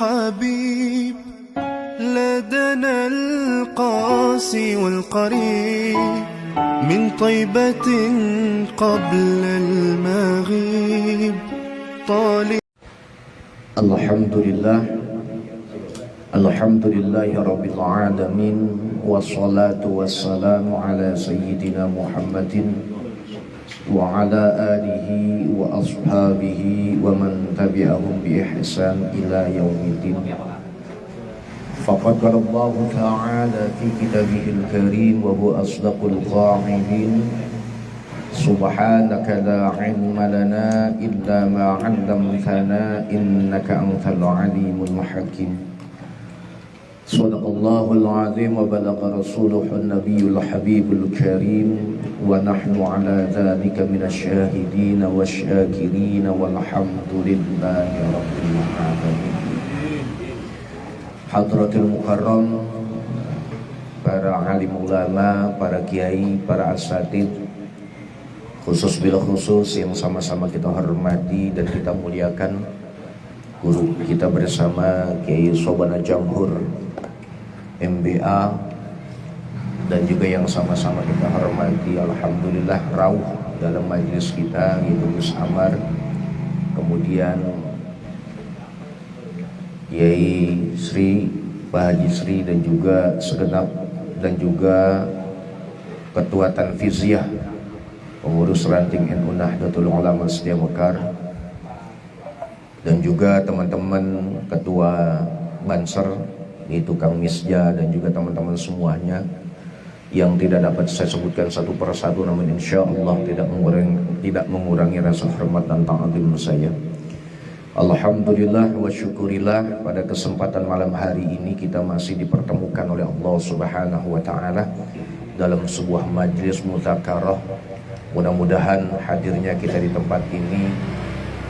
الحبيب لدنا القاسي والقريب من طيبة قبل المغيب طالب. Alhamdulillahi Rabbil Alamin, wassalatu wassalamu ala Sayyidina Muhammadin wa ala alihi wa ashabihi wa man tabi'ahum bi ihsan ila yaumiddin. Faqad qala Allah ta'ala fi kitabihil karim wa huwa asdaqul qa'ilin, subhanaka la ilma lana illa ma 'allamtana innaka antal alimul hakim. Sadaqallahul azim wa balagha rasuluhun nabiyul habibul karim wa nahnu ala dhalika minasyahidin wasyakirin walhamdulillahi rabbil alamin. Hadratul mukarram, para alim ulama, para kiai, para asatid, khusus bila khusus yang sama-sama kita hormati dan kita muliakan, guru kita bersama Kiai Sobana Jamhur MBA, dan juga yang sama-sama kita hormati alhamdulillah rauh dalam majelis kita, yaitu Gus Amar, kemudian Kiai Sri, Pak Haji Sri, dan juga segenap, dan juga Ketua Tanfiziyah, pengurus ranting NU Nahdlatul Ulama Setia Mekar, dan juga teman-teman Ketua Banser, yaitu Kang Misja, dan juga teman-teman semuanya yang tidak dapat saya sebutkan satu persatu, namun insya Allah tidak mengurangi rasa hormat dan ta'zim saya. Alhamdulillah wa syukurillah, pada kesempatan malam hari ini kita masih dipertemukan oleh Allah Subhanahu wa Ta'ala dalam sebuah majlis mudzakarah. Mudah-mudahan hadirnya kita di tempat ini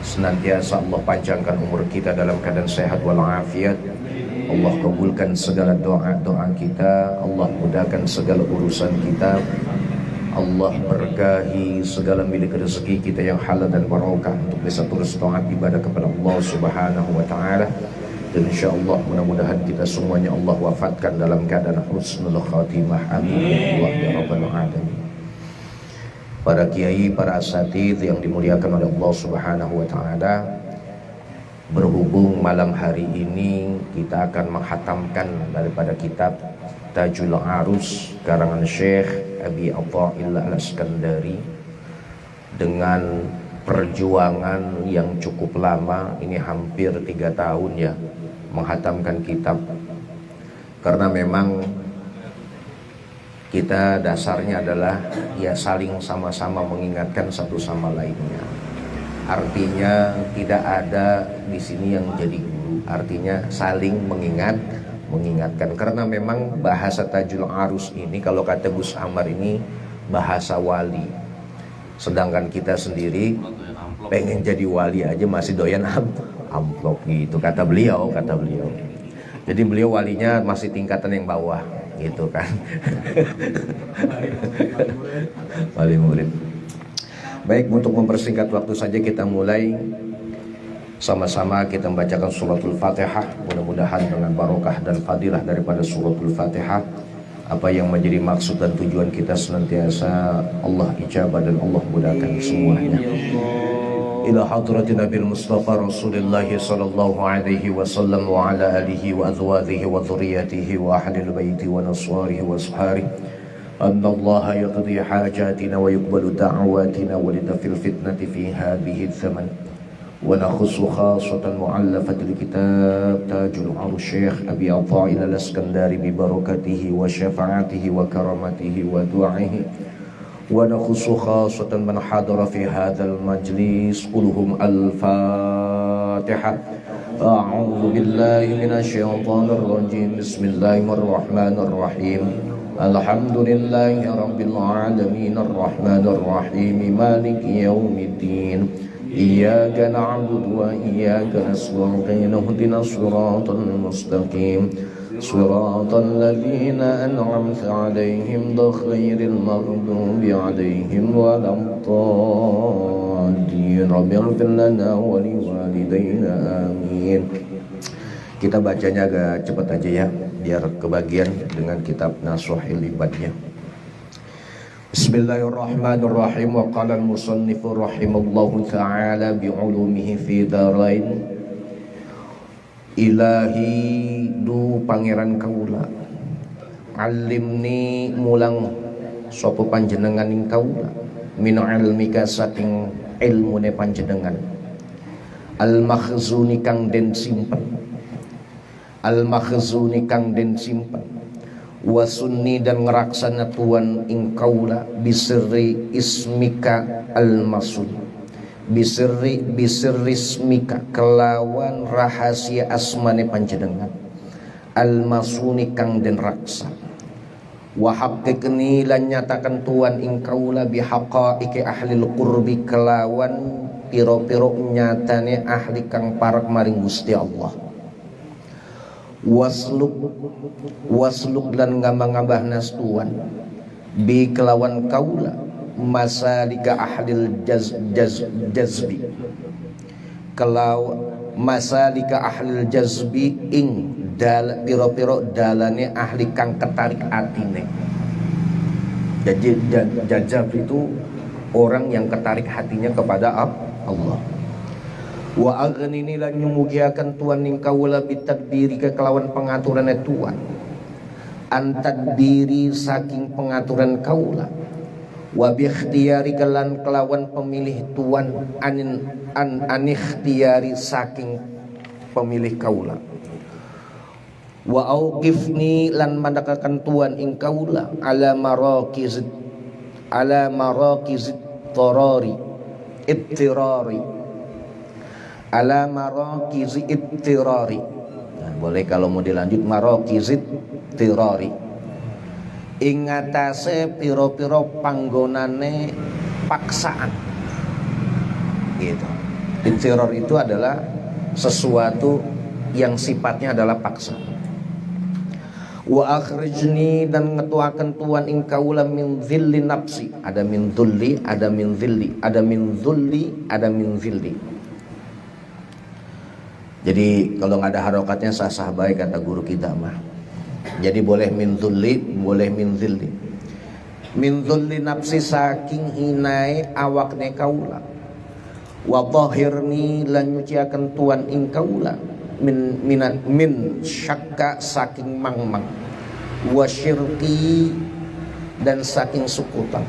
senantiasa Allah panjangkan umur kita dalam keadaan sehat walafiat. Allah kabulkan segala doa-doa kita, Allah mudahkan segala urusan kita, Allah berkahi segala milik rezeki kita yang halal dan barokah untuk bisa terus taat ibadah kepada Allah Subhanahu wa Ta'ala. Dan insyaallah mudah-mudahan kita semuanya Allah wafatkan dalam keadaan husnul khatimah, amin ya rabbal alamin. Para kiai, para asatidz yang dimuliakan oleh Allah Subhanahu wa Ta'ala, berhubung malam hari ini kita akan menghatamkan daripada kitab Tajul Arus karangan Syekh Abi Atha'illah Al-Iskandari, dengan perjuangan yang cukup lama, ini hampir 3 tahun ya, menghatamkan kitab. Karena memang kita dasarnya adalah ya saling sama-sama mengingatkan satu sama lainnya. Artinya tidak ada di sini yang jadi guru, artinya saling mengingatkan. Karena memang bahasa Tajul Arus ini, kalau kata Gus Amar, ini bahasa wali. Sedangkan kita sendiri pengen jadi wali aja masih doyan amplop gitu, kata beliau. Jadi beliau walinya masih tingkatan yang bawah gitu kan. Wali murid. Baik, untuk mempersingkat waktu saja kita mulai. Sama-sama kita membacakan suratul Fatihah. Mudah-mudahan dengan barokah dan fadilah daripada suratul Fatihah, apa yang menjadi maksud dan tujuan kita senantiasa Allah ijabah dan Allah mudahkan semuanya. Ila hadratin Nabil Mustafa Rasulullah sallallahu alaihi wasallam wa ala alihi wa azwajihi wa dhurriyyatihi wa ahlil baiti wa naswarihi wa ashabihi anna Allah yaqdi hajatina wa yuqbalu da'awatina wa lidafil fitnati fi hadhihi zaman. Wa nakhussu khassatan mu'allafat al-kitab Tajul Arus Syekh Abi Atha'illah Al-Iskandari bi barakatihi wa syafa'atihi wa karamatihi wa du'aihi. Wa nakhussu khassatan man hadara fi hadzal majlis, qulhum al-Fatihah. A'udzu billahi minasy syaithanir rajim. Bismillahirrahmanirrahim. Alhamdulillahi rabbil alamin arrahmanir rahim maliki yaumiddin. Iyyaka na'budu wa iyyaka nasta'in ihdinas siratal mustaqim siratal ladzina an'amta 'alaihim ghairil maghdubi 'alaihim waladdallin. Rabbighfir lana wa liwalidayna amin. Kita bacanya agak cepat aja ya, biar kebagian dengan kitab Nasuhil Ibadnya. Bismillahirrahmanirrahim. Wa qala al-musannifu rahimallahu ta'ala bi'ulumihi fi darain. Ilahi du pangeran kaula, alimni mulang sapa panjenengan ing kaula, min ilmika saking ilmune panjenengan, al-makhzuni kang den simpen, al-makhzuni kang den simpen, wa sunni dan ngeraksana tuan ing kaula bisri ismika al-masun, bisri ismika kelawan rahasia asmane panjenengan, al-masuni kang den raksa, wa haqqini lan nyatakan tuan ing kaula bi haqaiqi ahli qurbi kelawan piro-piro nyatane ahli kang parek maring Gusti Allah. Wasluk lan ngambah-ngambah nas tuan bi kelawan kaula masalika ahlil jazbi kelawan masalika ahlil jazbi ing piro-piro dalane ahli kang ketarik atine. Jadi jazab itu orang yang ketarik hatinya kepada Allah. Wa aghnini lan nyumugiakan tuan ning kaula bitadbiri kelawan pengaturane tuan, antadbiri saking pengaturan kaula, wa bi ikhtiyari kelawan pemilih tuan an ikhtiyari saking pemilih kaula, wa auqifni lan mandakakan tuan ing kaula ala marakiz tarari ittirari, ala marakiz ittirari. Nah, boleh kalau mau dilanjut marakiz ittirari, ing atase piro-piro panggonane paksaan gitu. Ittirar itu adalah sesuatu yang sifatnya adalah paksa. Wa akhrijni dan ngetuakan tuan ing kaula min dhilli nafsi, ada min dhulli, ada min dhilli, ada min dhulli, ada min dhilli. Jadi kalau nggak ada harokatnya sah-sah baik kata guru kita mah. Jadi boleh min dhulli, boleh min dhilli. Min dhulli nafsi saking hinai awakne kaula, wa dhahirni lan nyuciaken tuan ing kaula min syakka saking mangmang, wa syirki dan saking sukutan,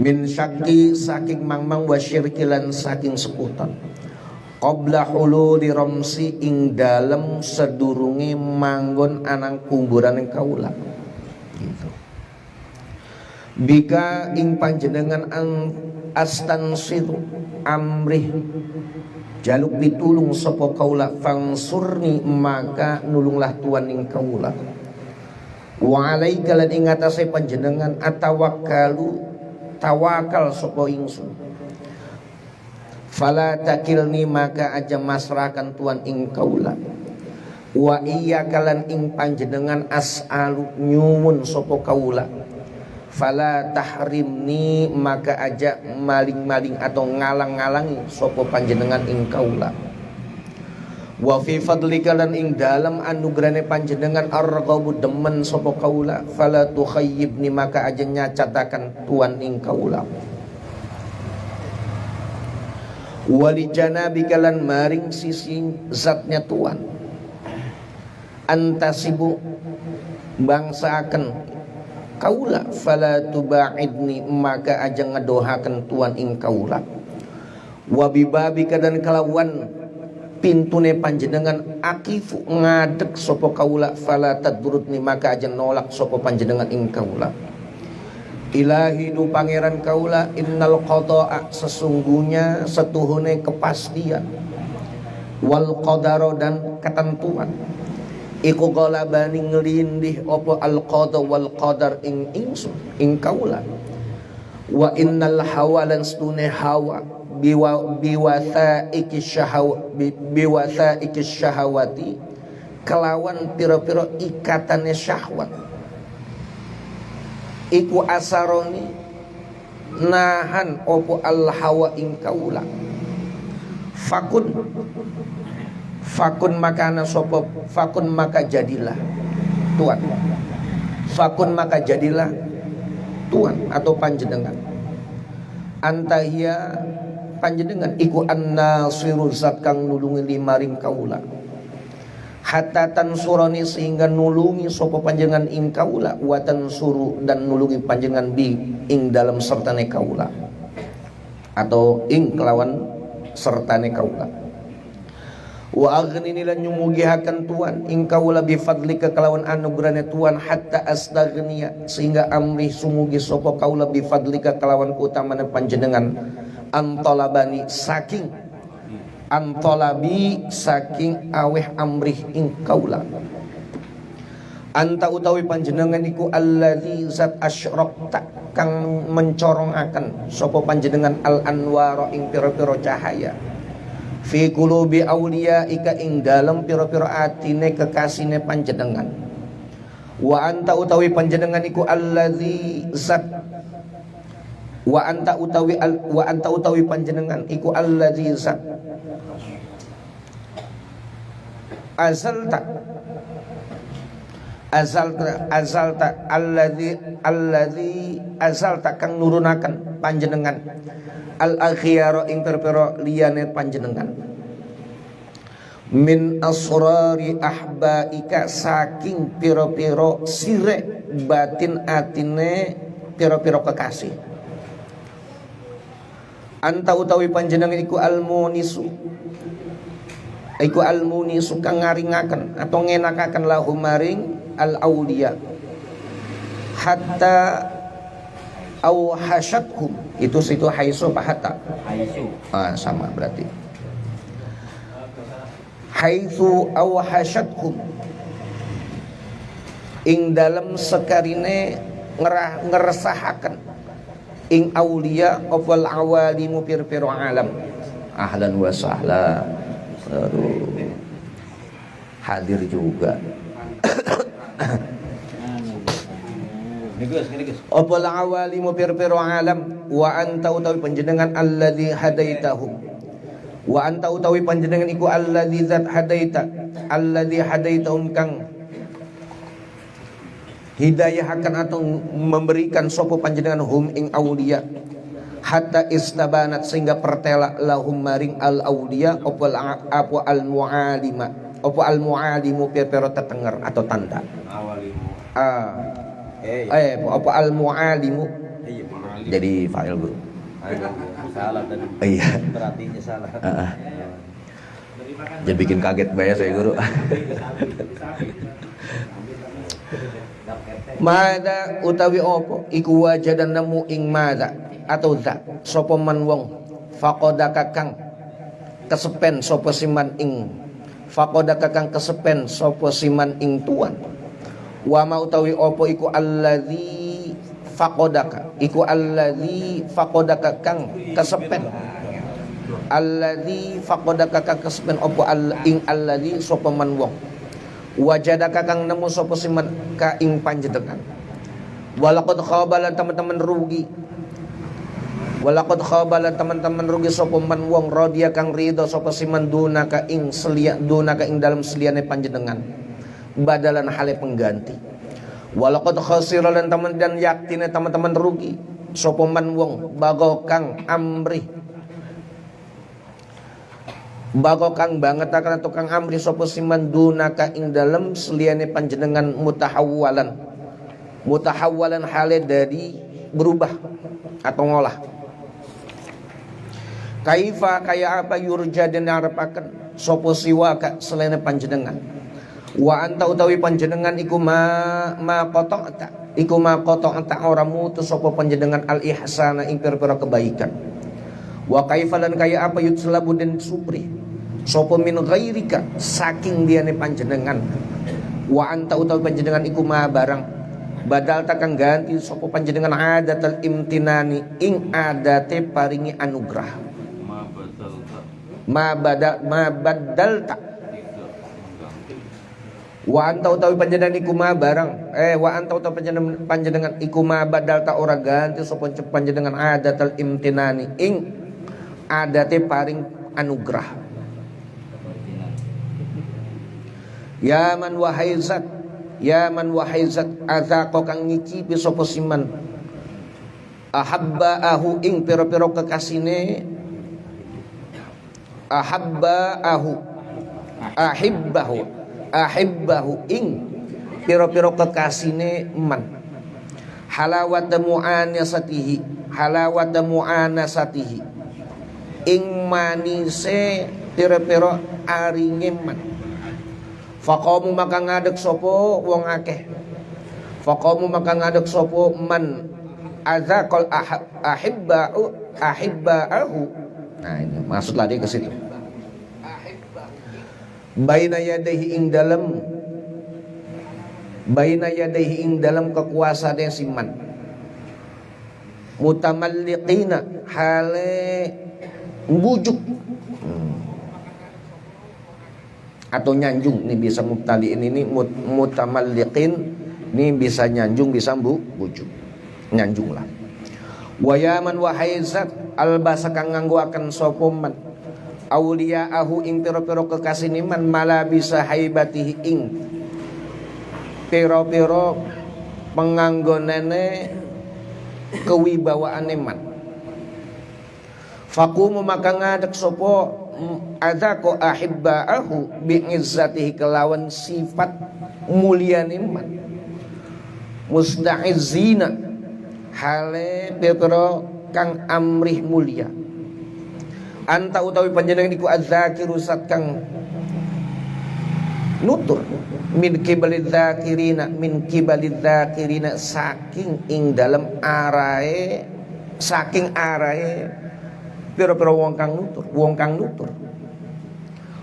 min syakki saking mangmang, wa syirki lan saking sukutan, qabla hululi ramsi ing dalem sedurunge manggon anang kuburan ing kaula gitu. Bika ing panjenengan astansiru amrih jaluk pitulung sapa kaula, fangsurni maka nulunglah tuan ing kaula, wa alaika lan ing atase panjenengan atawakkalu tawakal sapa ingsun, fala takilni maka aja masrakan tuan ing kaula, wa iya kalan ing panjenengan as'alu nyumun sapa kaula, fala tahrimni maka aja maling-maling atau ngalang-ngalangi sapa panjenengan ing kaula, wa fi fadlika lan ing dalam anugerane panjenengan arghabu demen sapa kaula, fala tukhayyibni maka aja nyacatakan tuan ing kaula, wali janabika lan maring sisi zatnya tuan, antasibu bangsaken kaula, fala tubaidni maka aja ngedohaken tuan ing kaula, wa bibabika dan kelawan pintune panjenengan akifu ngadeg sapa kaula, fala tadurutni maka aja nolak sapa panjenengan ing kaula. Ilahi du pangeran kaula, innal qada'a sesungguhnya setuhune kepastian, wal qadara dan ketentuan, iku galabani ngelindih opo al qada wal qadar ing ingsun ing kaula, wa innal hawa lan stune hawa biwathaiki syahawati kelawan pira-pira ikatane syahwat, iku asaroni nahan opo al hawa ing kaula, fakun maka jadilah tuan, fakun maka jadilah tuan atau panjenengan, antahia panjenengan iku an-nasiru zat kang nulungi limaring kaula, hatta tansurani sehingga nulungi sapa panjenengan ing kaula, wa tansuru dan nulungi panjenengan bi ing dalam sertane kaula atau ing kelawan sertane kaula. Wa aghnini lan nyumugihaken tuan ing kaula bi fadlika kelawan anugerahne tuan, hatta astaghniya sehingga amrih sumugi sapa kaula bi fadlika kelawan utamane panjenengan, antolabani saking antolabi saking aweh amrih ing kaula. Anta utawi panjenengan iku alladzi zat asyraqta kang mencorongaken sapa panjenengan al anwara ing pira-pira cahaya fi qulubi auliyaika ing dalem pira-pira atine kekasine panjenengan. Wa anta utawi panjenengan iku alladzi zat wa anta utawi panjenengan iku alladzi zat azalta alladzi azalta kang nurunaken panjenengan al akhyara ing pira-pira liyane panjenengan, min asrari ahbaika saking pira-pira sirek batin atine pira-pira kekasih. Anta utawi panjenengan iku almunisu kang ngaringaken atau ngenakaken lahum maring al auliya, hatta au hasyatkum itu situ haisu apa hatta sama berarti haitsu au hasyatkum ing dalam sekarine ngeresahaken ing aulia wal awalimu pir-piro alam. Ahlan wa sahlan. Aduh, hadir juga. Wal awalimu pir-piro alam, wa anta utawi panjenengan alladzi hadaitahum, wa anta utawi panjenengan iku alladzi zat hadaitahum kang hidayah akan atau memberikan sopo panjenengan hum ing aulia, hatta istabanat sehingga pertela lahum maring al aulia apa al mualima apa al mualimu pero tetenger atau tanda apa al mualimu jadi fa'il guru salah tadi iya berartinya salah jadi bikin kaget bayar saya guru. Mada utawi opo iku wajadan nemu ing mada atau za sapa man wong faqadaka kang kesepen sapa siman ing faqadaka kang kesepen sapa siman ing tuan, wa ma utawi opo iku alladzi faqadaka kang kesepen alladzi faqadaka kang kesepen opo ing alladzi sapa man wong wajadaka kang nemu sapa siman ka ing panjenengan, walaqad khabalan teman-teman rugi teman-teman rugi sapa man wong radhiya kang ridho sapa siman dunaka ing dalam seliyane panjenengan badalan hale pengganti, walaqad khasira lan teman dan yaktine teman-teman rugi sapa man wong bago kang banget akan tukang amri sapa siman dunaka ing dalem seliyane panjenengan mutahawwalan hale dari berubah atau ngolah. Kaifa kaya apa yurja den arepaken sapa siwaka selain panjenengan, wa anta utawi panjenengan iku ma qata'ta ora mutus sapa panjenengan al ihsana ing pira-pira kebaikan, wa kaifa lan kaya apa yutslabu den supri sapa min ghairika saking diane panjenengan, wa anta utawi panjenengan iku ma barang badal takang ganti sapa panjenengan adatal imtinani ing adate paringi anugrah, ma badalta wa anta utawi panjenengan iku ma barang wa anta utawi panjenengan iku ma badalta ora ganti sapa panjenengan adatal imtinani ing adate paring anugerah. Ya man wahai zat, ya man wahai zat, azaqo kang ngicipi sapa siman ahabbaahu ing pira-pira kekasine, ahibbahu ing pira-pira kekasine man, halawata mu'anasatihi ing manise pira-pira aringe man. Faqamu maka ngadeg sapa wong akeh, faqamu maka ngadeg sapa man azaqal ahibbaahu. Nah ini maksudlah dia ke situ. Baina yadaihi ing dalam kekuasaan yang siman, mutamalliqina hale bujuk atau nyanjung. Ini bisa mubtaliin, ini mutamalliqin, ini bisa nyanjung, bisa bujuk, nyanjung lah. Wayaman wahaizat albasa kang nganggo akan sapa man auliyaahu ing pira-pira kekasih man malabisa haibatihi ing pira-pira penganggonane kewibawaane man. Faqumu maka ngadeg sapa adzaqo ahibbaahu bi'izzatihi kelawan sifat mulyane man, musta'izina hale pira kang amrih mulia. Anta utawi panjenengan iku azzakiru sat kang nutur min kibalidz zakirina saking ing dalem arae, saking arae pira-pira wong kang nutur.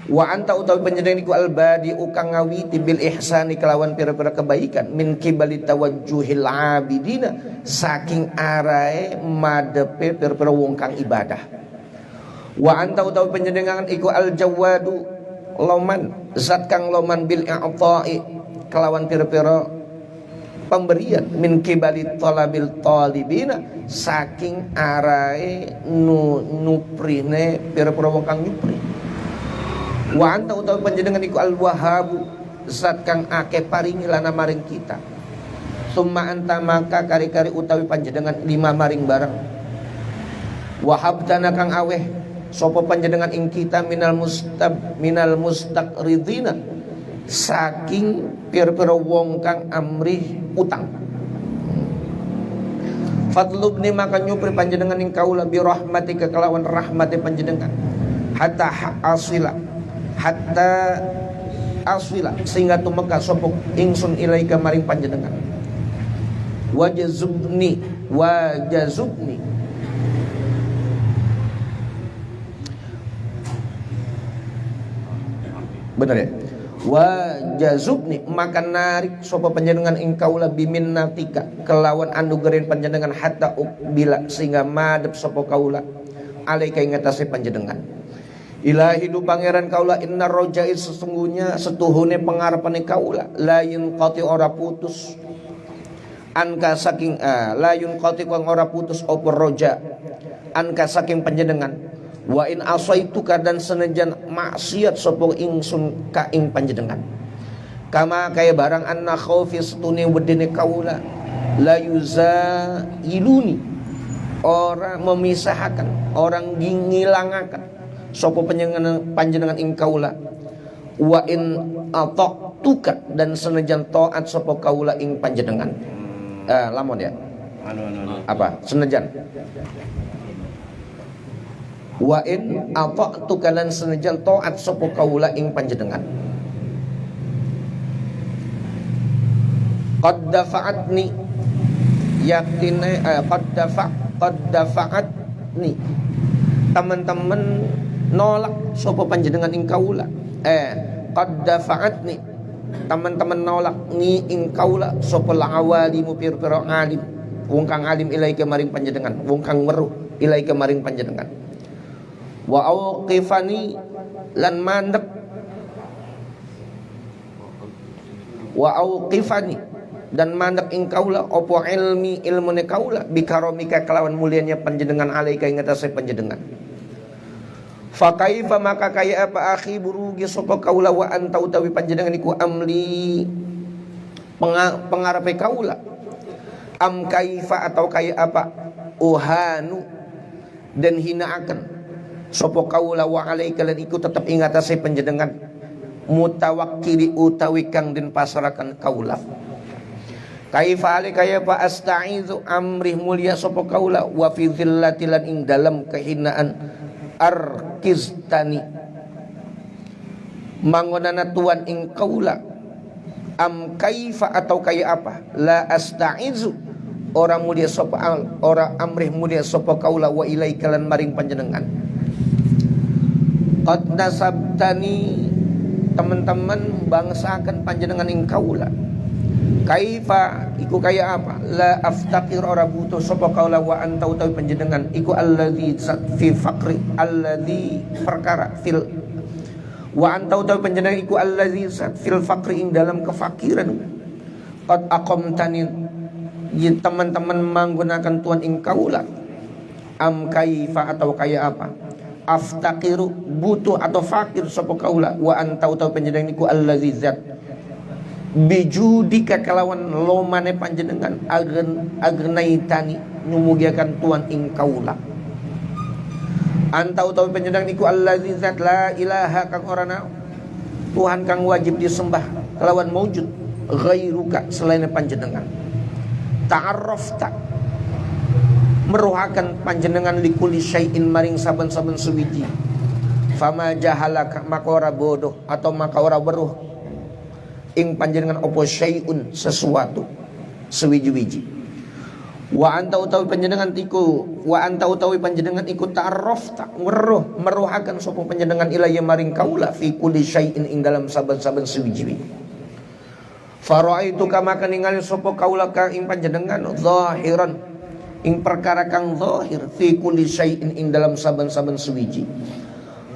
Wa anta utawi panjenengan iku albadi'u kang ngawiti bil ihsani kelawan pira-pira kebaikan min kibalit tawajjuhil abidina saking arae madepe pira-pira wong kang ibadah. Wa anta utawi panjenengan iku al jawadu loman zat kang loman bil i'ta'i kelawan pira-pira pemberian min kibalit talabil talibina saking arae nuprine pira-pira wong kang nyupri. Wa anta utawi panjenengan iku al wahabu zat kang akeh paringi lana maring kita. Summa anta maka kari-kari utawi panjenengan lima maring barang. Wahabtana kang aweh sapa panjenengan ing kita minal mustaqridina saking pira-pira wong kang amrih utang. Fadlubni maka nyupri panjenengan ing kaula bi rahmatika kelawan rahmate panjenengan hatta aswila sehingga tumeka sapa ingsun ilaika maring panjenengan. Wajazubni benar ya? Wajazubni maka narik sapa panjenengan ing kaula biminnatika kelawan anugerah panjenengan hatta ukbila sehingga madhep sapa kaula alaika ing atase panjenengan. Ilahi du pangeran kaula innar rojai sesungguhnya setuhune pengarepane kaula layun qati ora putus anka saking layun qati kang ora putus apa roja anka saking panjenengan. Wa in asaituka dan senajan maksiat sapa ingsun ka ing panjenengan kama kaya barang anna khaufi setune wedene kaula la yuzailuni orang memisahkan orang ngilangaken sapa panjenengan ing kaula. Wa in ataqtuka dan senajan taat sapa kaula ing panjenengan. Lamon ya apa senajan wa in ata'tuka lan senajan taat sapa kaula ing panjenengan. Qad dafa'atni yakine qad dafa'atni teman-teman nolak sapa panjenengan ing kaula. Qad dafa'atni teman-teman nolak ni ing kaula sapa lawalimu pir-pira alim wong kang alim ilaika maring panjenengan wong kang weruh ilaika maring panjenengan. Wa auqifani lan mandek wa auqifani dan mandek ing kaula apa ilmune kaula bikaromika kelawan mulianya panjenengan alaika ing atase panjenengan. Fa kaifa maka kaya apa akhi burugi sapa kaula wa anta utawi panjenengan iku amli pengarepe kaula. Am kaifa atau kaya apa uhanu dan hinaaken sapa kaula wa alaika lan iku tetep ing atase panjenengan mutawakkili utawi kang den pasrahaken kaula. Kaifa ali kaya fa asta'izu amrih mulia sapa kaula wa fi dhillati lan ing dalam kehinaan arkiztani mangonana tuan ing kaula. Am kaifa atau kaya apa la asta'izu orang mulia sapa orang amrih mulia sapa kaula wa ilaika lan maring panjenengan. Qad nasabtani teman-teman bangsakan panjenengan ing kaula. Kaifa iku kaya apa la aftaqir ora butuh sapa kaula wa anta utawi panjenengan iku alladzi fi faqri alladzi perkara fil wa anta utawi panjenengan iku alladzi fil faqri ing dalam kefakiran. Qad aqamtani teman-teman menggunakan tuan ing kaula. Am kaifa atau kaya apa aftaqiru butuh atau fakir sapa kaula wa anta utawi panjenengan iku allazi zat bijudika kalawan lomane panjenengan agnaitani nyumugiakan tuan ing kaula. Anta utawi panjenengan iku allazi zat la ilaha kang ora ana Tuhan kang wajib disembah kalawan maujud ghairuka selain panjenengan. Ta'arrafta meruhakan panjenengan likuli syai'in maring saben-saben suwiji. Fama jahalaka maka ora bodoh atau maka ora weruh ing panjenengan opo syai'un sesuatu suwiji-wiji. Wa anta utawi panjenengan iku ta'arrafta weruh meruhakan sapa panjenengan ilayya maring kaula fi kulli syai'in ing dalam saben-saben suwiji-wiji. Faraitu kama ningali sapa kaula ka ing panjenengan zahiran ing perkara kang zahir fi kulli syai'in ing dalam saben-saben suwiji.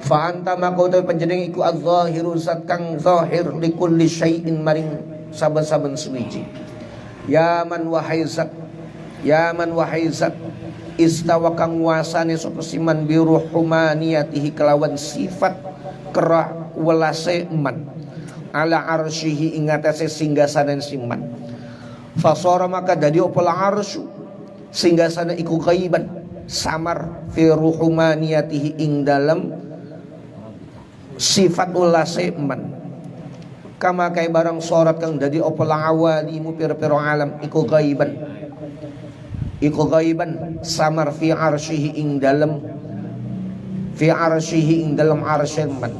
Fa anta maka utawi panjenengan iku az-zahiru zat kang zahir li kulli syai'in maring saben-saben suwiji. Ya man wahai zat istawa kang wasane sapa siman bi ruhumaniyatihi kelawan sifat kerah welase man ala arsyihi ing atase singgasanen siman. Fasara maka dadi apa la arsyu singgasana iku ghaiban samar fi ruhumaniyatihi ing dalam sifat ulase man. Kama kay barang sorat kang dadi apa la awalimu pira-pira alam iku ghaiban samar fi arsyihi ing dalam arsy man.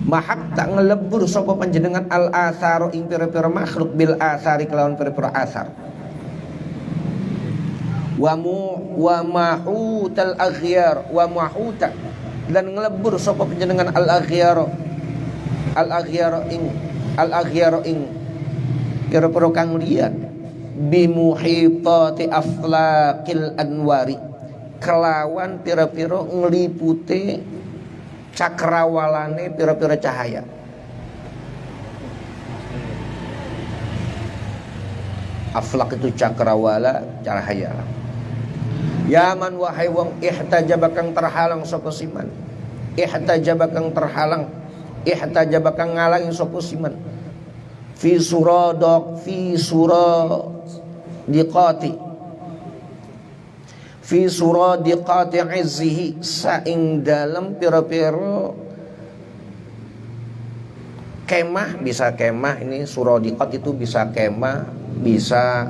Mahakta ngelebur sapa panjenengan al athar ing pira-pira makhluk bil athari kelawan pira-pira athar. Wa mahutal aghyar wa mahuta dan ngelebur sapa panjenengan al aghyar ing pira-pira kang liyan bimuhitati aflaqil anwari kelawan pira-pira nglipute cakrawalane pira-pira cahaya. Aflaq itu cakrawala cahaya. Ya man wahai wong ihtajaba kang terhalang sapa siman. Ihtajaba kang ngalangi sapa siman. Fi suradiqati izzihi saing dalam pira-pira kemah, bisa kemah ini suradiqat itu bisa kemah, bisa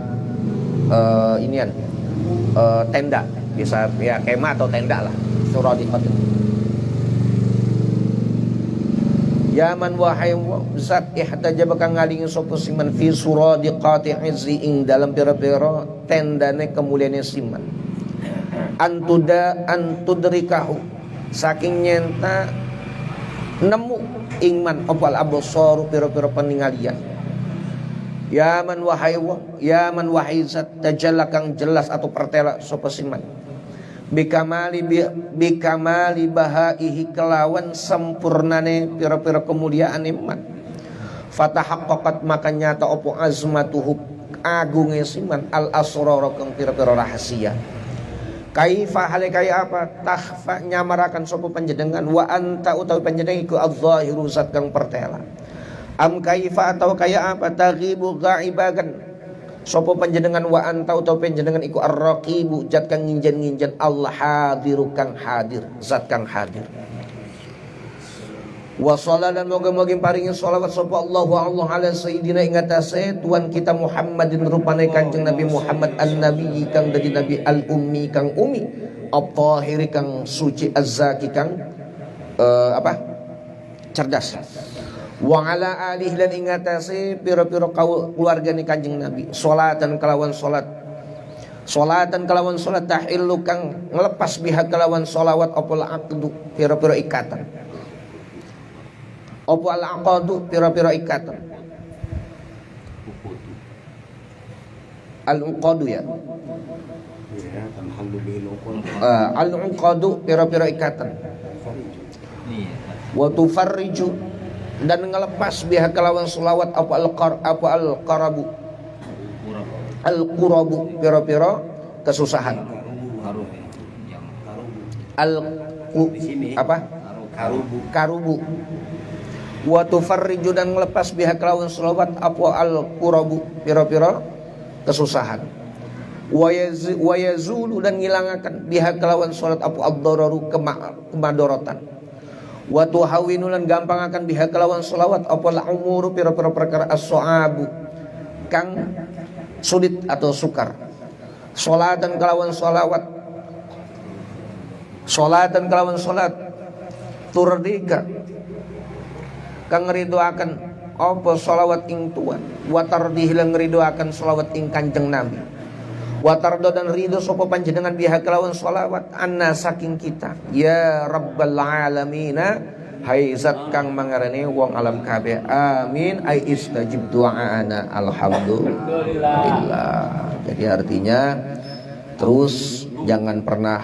tenda, bisa ya kemah atau tenda lah suradiqat itu. Ya man wahai zat ihtajaba kang ngalingi sapa siman fi suradiqati izzi ing dalam pira-pira tendane kemuliaane siman. Antudrikahu saking nyenta nemu ingman opal absar pira-pira peningalian. Ya man wahai zat tajalla kang jelas atau pertela sapa siman bikamali bahaihi kelawan sempurnane pira-pira kemuliaan iman. Fatahaqqaqat maka nyata opo azmatuhu agung siman al asrara kang pira-pira rahasia. Kaifa hale kaya apa takhfa nyamarakan sapa panjenengan wa anta utawi panjenengan iku adz-dzahiru zat kang pertela. Am kaifa atau kaya apa taghibu ghaibakan sapa panjenengan wa anta utawi panjenengan iku ar-raqibu zat kang nginjen-nginjen Allah hadiru kang hadir zat kang hadir. Wa shalalan moga-moga paringi shalawat sapa Allahu ala sayyidina ing atase tuan kita Muhammadin rupane Kanjeng Nabi Muhammad an-nabi kang dadi nabi al-ummi kang umi at-tahir kang suci az-zaki kang cerdas. Wa ala alihi lan ing atase pira-pira keluargane Kanjeng Nabi salatan kelawan salat tahillu kang ngelepas biha kelawan shalawat opol aqdu pira-pira ikatan. Apa al-aqadu pira-pira ikatan. Al-uqadu ya. Al-uqadu pira-pira ikatan. Wa tufarriju dan ngelepas biha kelawan selawat apa al-qarabu. Al-qurabu pira-pira kesusahan. Karubu. Wa tufarriju dan ngelepas biha kelawan selawat apa al-qurabu pira-pira kesusahan. Wa yazulu dan ngilangaken biha kelawan salat apa ad-dararu kemadorotan. Wa tuhawinu lan gampangaken biha kelawan selawat apa al-umuru pira-pira perkara as-su'abu kang sulit atau sukar. Salatan kelawan salat turdika kang ngridoaken apa shalawat ing tuan wa tardih lan ngridoaken shalawat ing Kanjeng Nabi wa tardo dan ridho sapa panjenengan biha kelawan shalawat anna saking kita ya rabbal alamin hai zat kang mangarane wong alam kabeh amin ai istajib du'aana alhamdulillah. Jadi artinya terus jangan pernah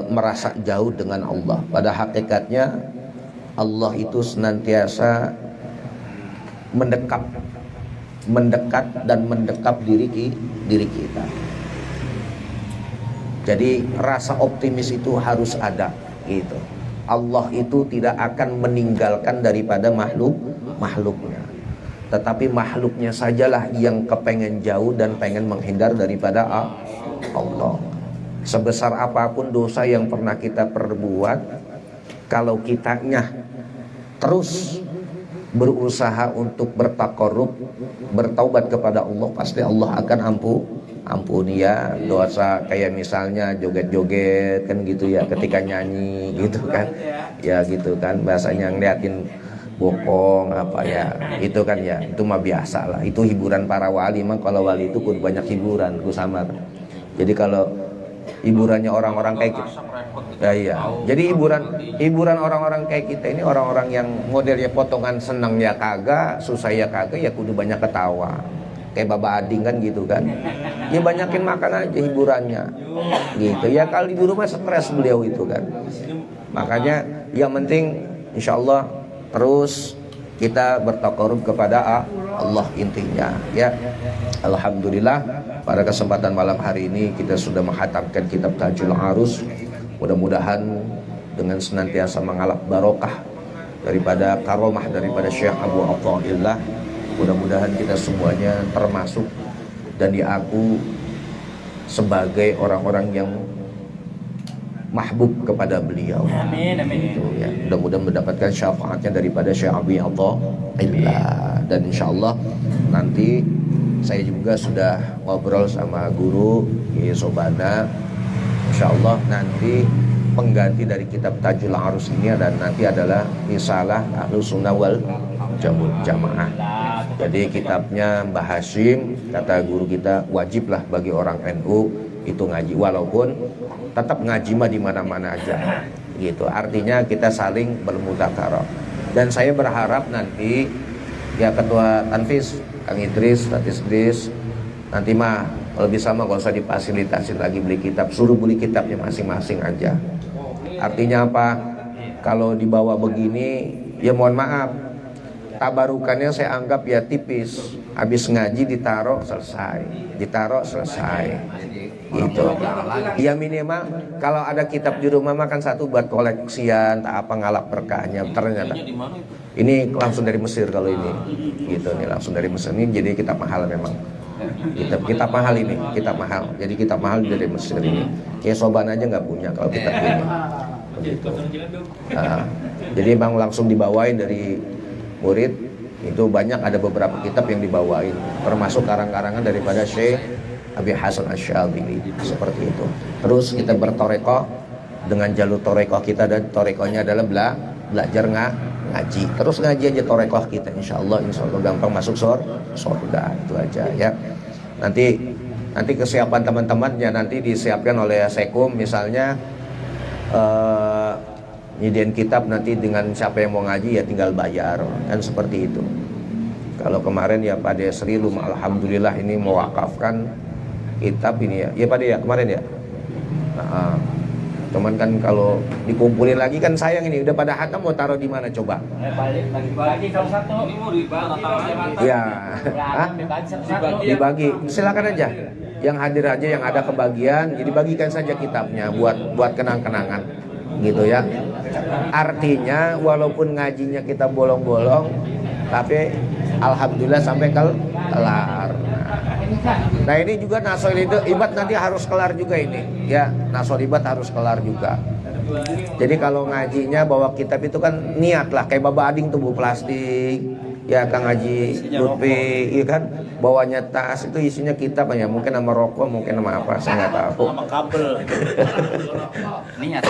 merasa jauh dengan Allah. Pada hakikatnya Allah itu senantiasa mendekat dan mendekap diri kita. Jadi rasa optimis itu harus ada gitu. Allah itu tidak akan meninggalkan daripada makhluknya. Tetapi makhluknya sajalah yang kepengen jauh dan pengen menghindar daripada Allah. Sebesar apapun dosa yang pernah kita perbuat, kalau kitanya terus berusaha untuk bertakarrub, bertaubat kepada Allah, pasti Allah akan ampuni ya dosa. Kayak misalnya joget-joget kan gitu ya, ketika nyanyi gitu kan ya gitu kan, bahasanya ngeliatin bokong apa ya, itu kan ya, itu mah biasa lah, itu hiburan para wali. Mah kalau wali itu kudu banyak hiburan, ku sama kan. Jadi kalau hiburannya orang-orang kayak kita, ya iya. Jadi hiburan orang-orang kayak kita ini orang-orang yang modelnya potongan senang ya kagak, susah ya kagak, ya kudu banyak ketawa. Kayak Baba Ading kan gitu kan. Ya banyakin makan aja hiburannya. Gitu. Ya kalau di rumah stres beliau itu kan. Makanya yang penting insyaallah terus kita bertakarub kepada Allah intinya ya. Alhamdulillah pada kesempatan malam hari ini kita sudah menghatamkan kitab Tajul Arus. Mudah-mudahan dengan senantiasa mengalap barokah daripada karomah daripada Syekh Abu Athaillah, mudah-mudahan kita semuanya termasuk dan diaku sebagai orang-orang yang mahbub kepada beliau. Amin, amin. Itu ya. Mudah-mudahan mendapatkan syafaatnya daripada Syekh Abu Athaillah. Dan insyaallah nanti saya juga sudah ngobrol sama guru Kiai Sobana. Insyaallah nanti pengganti dari kitab Tajul Arus ini dan nanti adalah Risalah Ahlus Sunnah wal Jamaah. Jadi kitabnya Mbah Hashim, kata guru kita wajiblah bagi orang NU itu ngaji, walaupun tetap ngaji mah di mana-mana aja gitu. Artinya kita saling bermudzakarah. Dan saya berharap nanti ya Ketua Tanfis Kang Idris nanti mah kalau bisa mah gak usah difasilitasi lagi beli kitab, suruh beli kitabnya masing-masing aja. Artinya apa? Kalau dibawa begini ya mohon maaf, tabarukannya saya anggap ya tipis. Habis ngaji ditaruh selesai, gitu. Ya minimal kalau ada kitab di rumah mah kan satu buat koleksian, tak apa ngalap berkahnya. Ternyata ini langsung dari Mesir kalau ini, gitu nih langsung dari Mesir ini. Jadi kitab mahal memang. Kitab mahal ini, kitab mahal. Jadi kitab mahal dari Mesir ini. Kayak Soban aja nggak punya kalau kitab ini. Begitu. Jadi emang langsung dibawain dari murid. Itu banyak, ada beberapa kitab yang dibawain, termasuk karang-karangan daripada Syekh Abi Hasan Asy-Syadzili, seperti itu. Terus kita bertorekoh dengan jalur torekoh kita, dan torekohnya adalah belajar ngaji. Terus ngaji aja torekoh kita, insya Allah gampang masuk surga. Itu aja ya. Nanti kesiapan teman-temannya nanti disiapkan oleh Sekum, misalnya nyediain kitab nanti dengan siapa yang mau ngaji ya tinggal bayar, kan seperti itu. Kalau kemarin ya Pak Desri alhamdulillah ini mewakafkan kitab ini ya Pak De ya kemarin ya. Cuman kan kalau dikumpulin lagi kan sayang, ini udah pada hatam mau taruh di mana coba? Bagi salah satu. Ini mau dibagi. Ya, dibagi. Silakan aja. Yang hadir aja yang ada kebagian, jadi bagikan saja kitabnya buat kenang-kenangan, gitu ya. Artinya walaupun ngajinya kita bolong-bolong, tapi alhamdulillah sampai kelar. Nah ini juga nasol ibadah nanti harus kelar juga ini, ya nasol ibadah harus kelar juga. Jadi kalau ngajinya bawa kitab itu kan niat lah, kayak Baba Ading tuh bawa plastik, ya Kang Haji Lutfi, iya kan, bawanya tas itu isinya kitab ya, mungkin sama rokok, mungkin sama apa, saya nggak tahu. Sama kabel. Niat.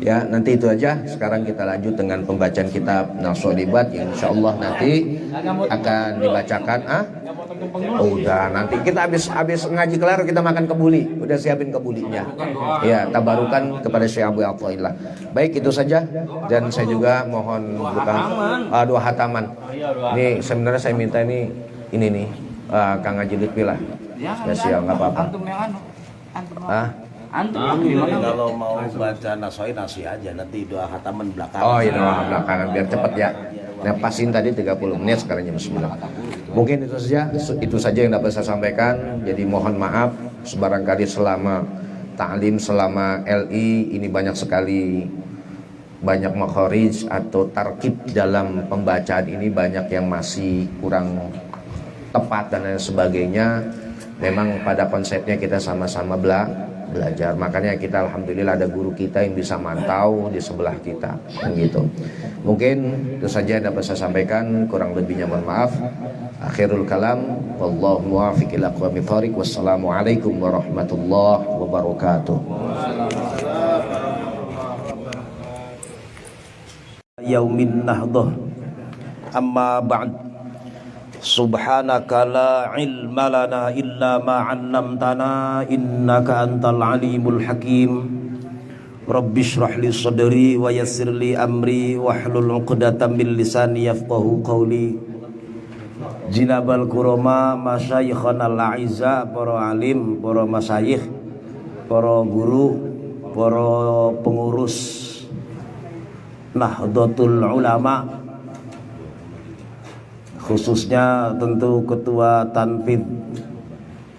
Ya nanti itu aja. Sekarang kita lanjut dengan pembacaan kitab Nasolibat yang insya Allah nanti akan dibacakan. Udah nanti kita habis ngaji kelar kita makan kebuli. Udah siapin kebulinya. Ya tabarukan kepada Syekh Abu Athaillah. Baik itu saja. Dan saya juga mohon bukan dua hataman. Ini sebenarnya saya minta ini nih Kang Haji Lutfi lah. Spesial nggak apa-apa. Antum kalau mau baca nasoi aja nanti dua hataman belakangan. Oh iya doa belakangan biar cepet ya. Nah pasin tadi 30 menit sekarang jam 9. Mungkin itu saja yang dapat saya sampaikan. Jadi mohon maaf sebarangkali selama ta'lim selama LI ini banyak makharij atau tarkib dalam pembacaan ini banyak yang masih kurang tepat dan lain sebagainya. Memang pada konsepnya kita sama-sama belajar, makanya kita alhamdulillah ada guru kita yang bisa mantau di sebelah kita, gitu. Mungkin itu saja yang dapat saya sampaikan, kurang lebihnya mohon maaf. Akhirul kalam, wallahu muwaffiq ila aqwamit thoriq. Wassalamualaikum warahmatullahi wabarakatuh. Yaumin nahdah. Amma ba'd. Subhanaka la ilma lana illa ma 'allamtana innaka antal alimul hakim. Rabbi shrah li sadri wa yassir li amri wahlul 'uqdatam min lisani yafqahu qawli. Jinabal kurama masyayikhana al-a'izza, para alim, para masyayikh, para guru, para pengurus Nahdlatul Ulama, khususnya tentu Ketua Tanfid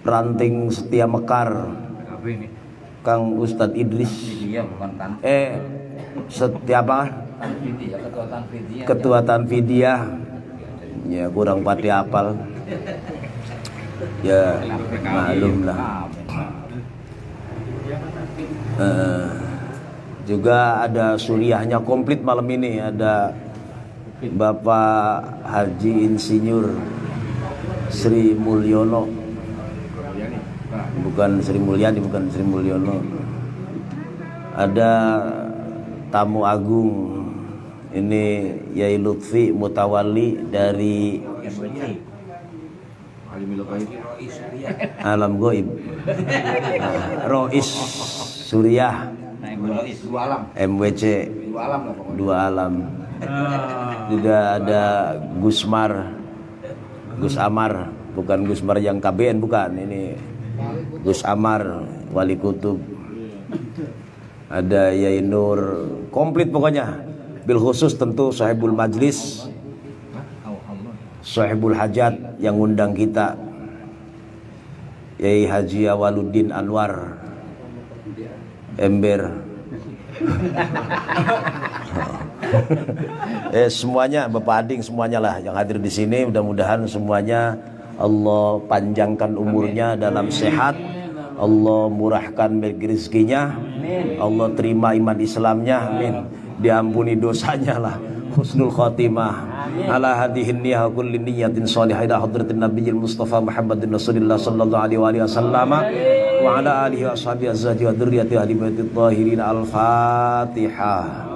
Ranting Setia Mekar Kang Ustadz Idris. Ketua Tanfidiyah. Ya kurang pati apal. Ya maklum lah. Juga ada suriahnya komplit malam ini, ada Bapak Haji Insinyur Sri Mulyono, bukan Sri Mulyani, bukan Sri Mulyono. Ada tamu agung, ini Yai Lutfi Mutawali dari Alam Goib, Rois Suriah MWC Dua Alam. Juga ada Gus Amar, bukan Gusmar yang KBN, bukan, ini Gus Amar Wali Kutub. Ada Yai Nur, komplit pokoknya. Bil khusus tentu sahibul majlis, sahibul hajat yang undang kita, Yai Haji Awaluddin Anwar Ember. Semuanya Bapak Ading semuanya lah yang hadir di sini, mudah-mudahan semuanya Allah panjangkan umurnya dalam sehat, Allah murahkan rezekinya, Allah terima iman Islamnya, amin. Diampuni dosanya lah, husnul khotimah ala hadihin niyah kulli niyatin salihah ila hadratin nabiyil mustafa Muhammadin Rasulillah sallallahu alaihi wasallam wa ala alihi wa ashabihi azwaji wa dzurriyyati ahli baitit thahirin. Al-Fatihah.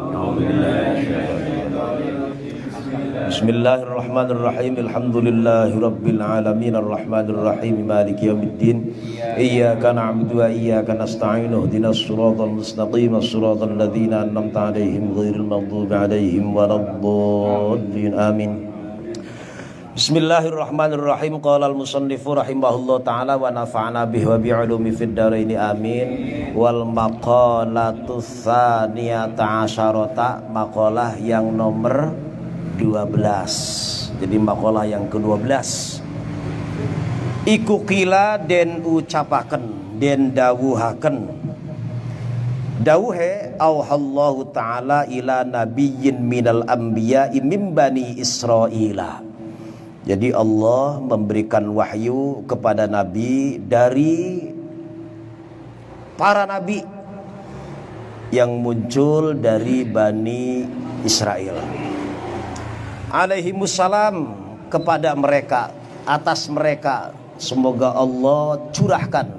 Bismillahirrahmanirrahim. Alhamdulillahi rabbil alamin arrahmanir rahim maliki yaumiddin. Iyyaka na'budu wa iyyaka nasta'in. Ihdinas siratal mustaqim, siratal ladzina an'amta 'alaihim ghairil maghdubi 'alaihim waladdallin. Amin. Bismillahirrahmanirrahim. Qala al-musannifu rahimahullah ta'ala wa nafa'ana bihi wa bi'ulumi fid dharaini amin. Wal maqalatu tsaniyata asyarata, maqalah yang nomor 12. Jadi maqalah yang ke-12. Iku kila den ucapaken, den dawuhaken. Dawuhe auhallahu ta'ala ila nabiyyin minal anbiya'i min bani Israila. Jadi Allah memberikan wahyu kepada nabi dari para nabi yang muncul dari Bani Israel. Alaihimussalam, kepada mereka, atas mereka semoga Allah curahkan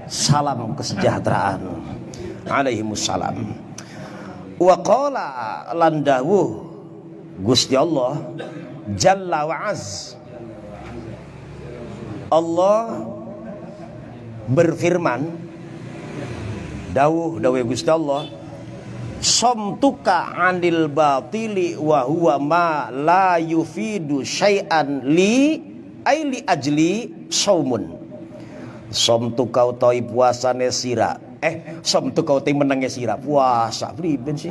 salam kesejahteraan. Alaihimussalam. Wa qala lan dawuh Gusti Allah Jalla wa Az, Allah berfirman, dawuh Gusti Allah, somtuka anil batili wa huwa ma la yufidu syai'an li ajli saumun. Somtuka utawi puasane sira, somtuka utawi menenge sira puasa priben sih.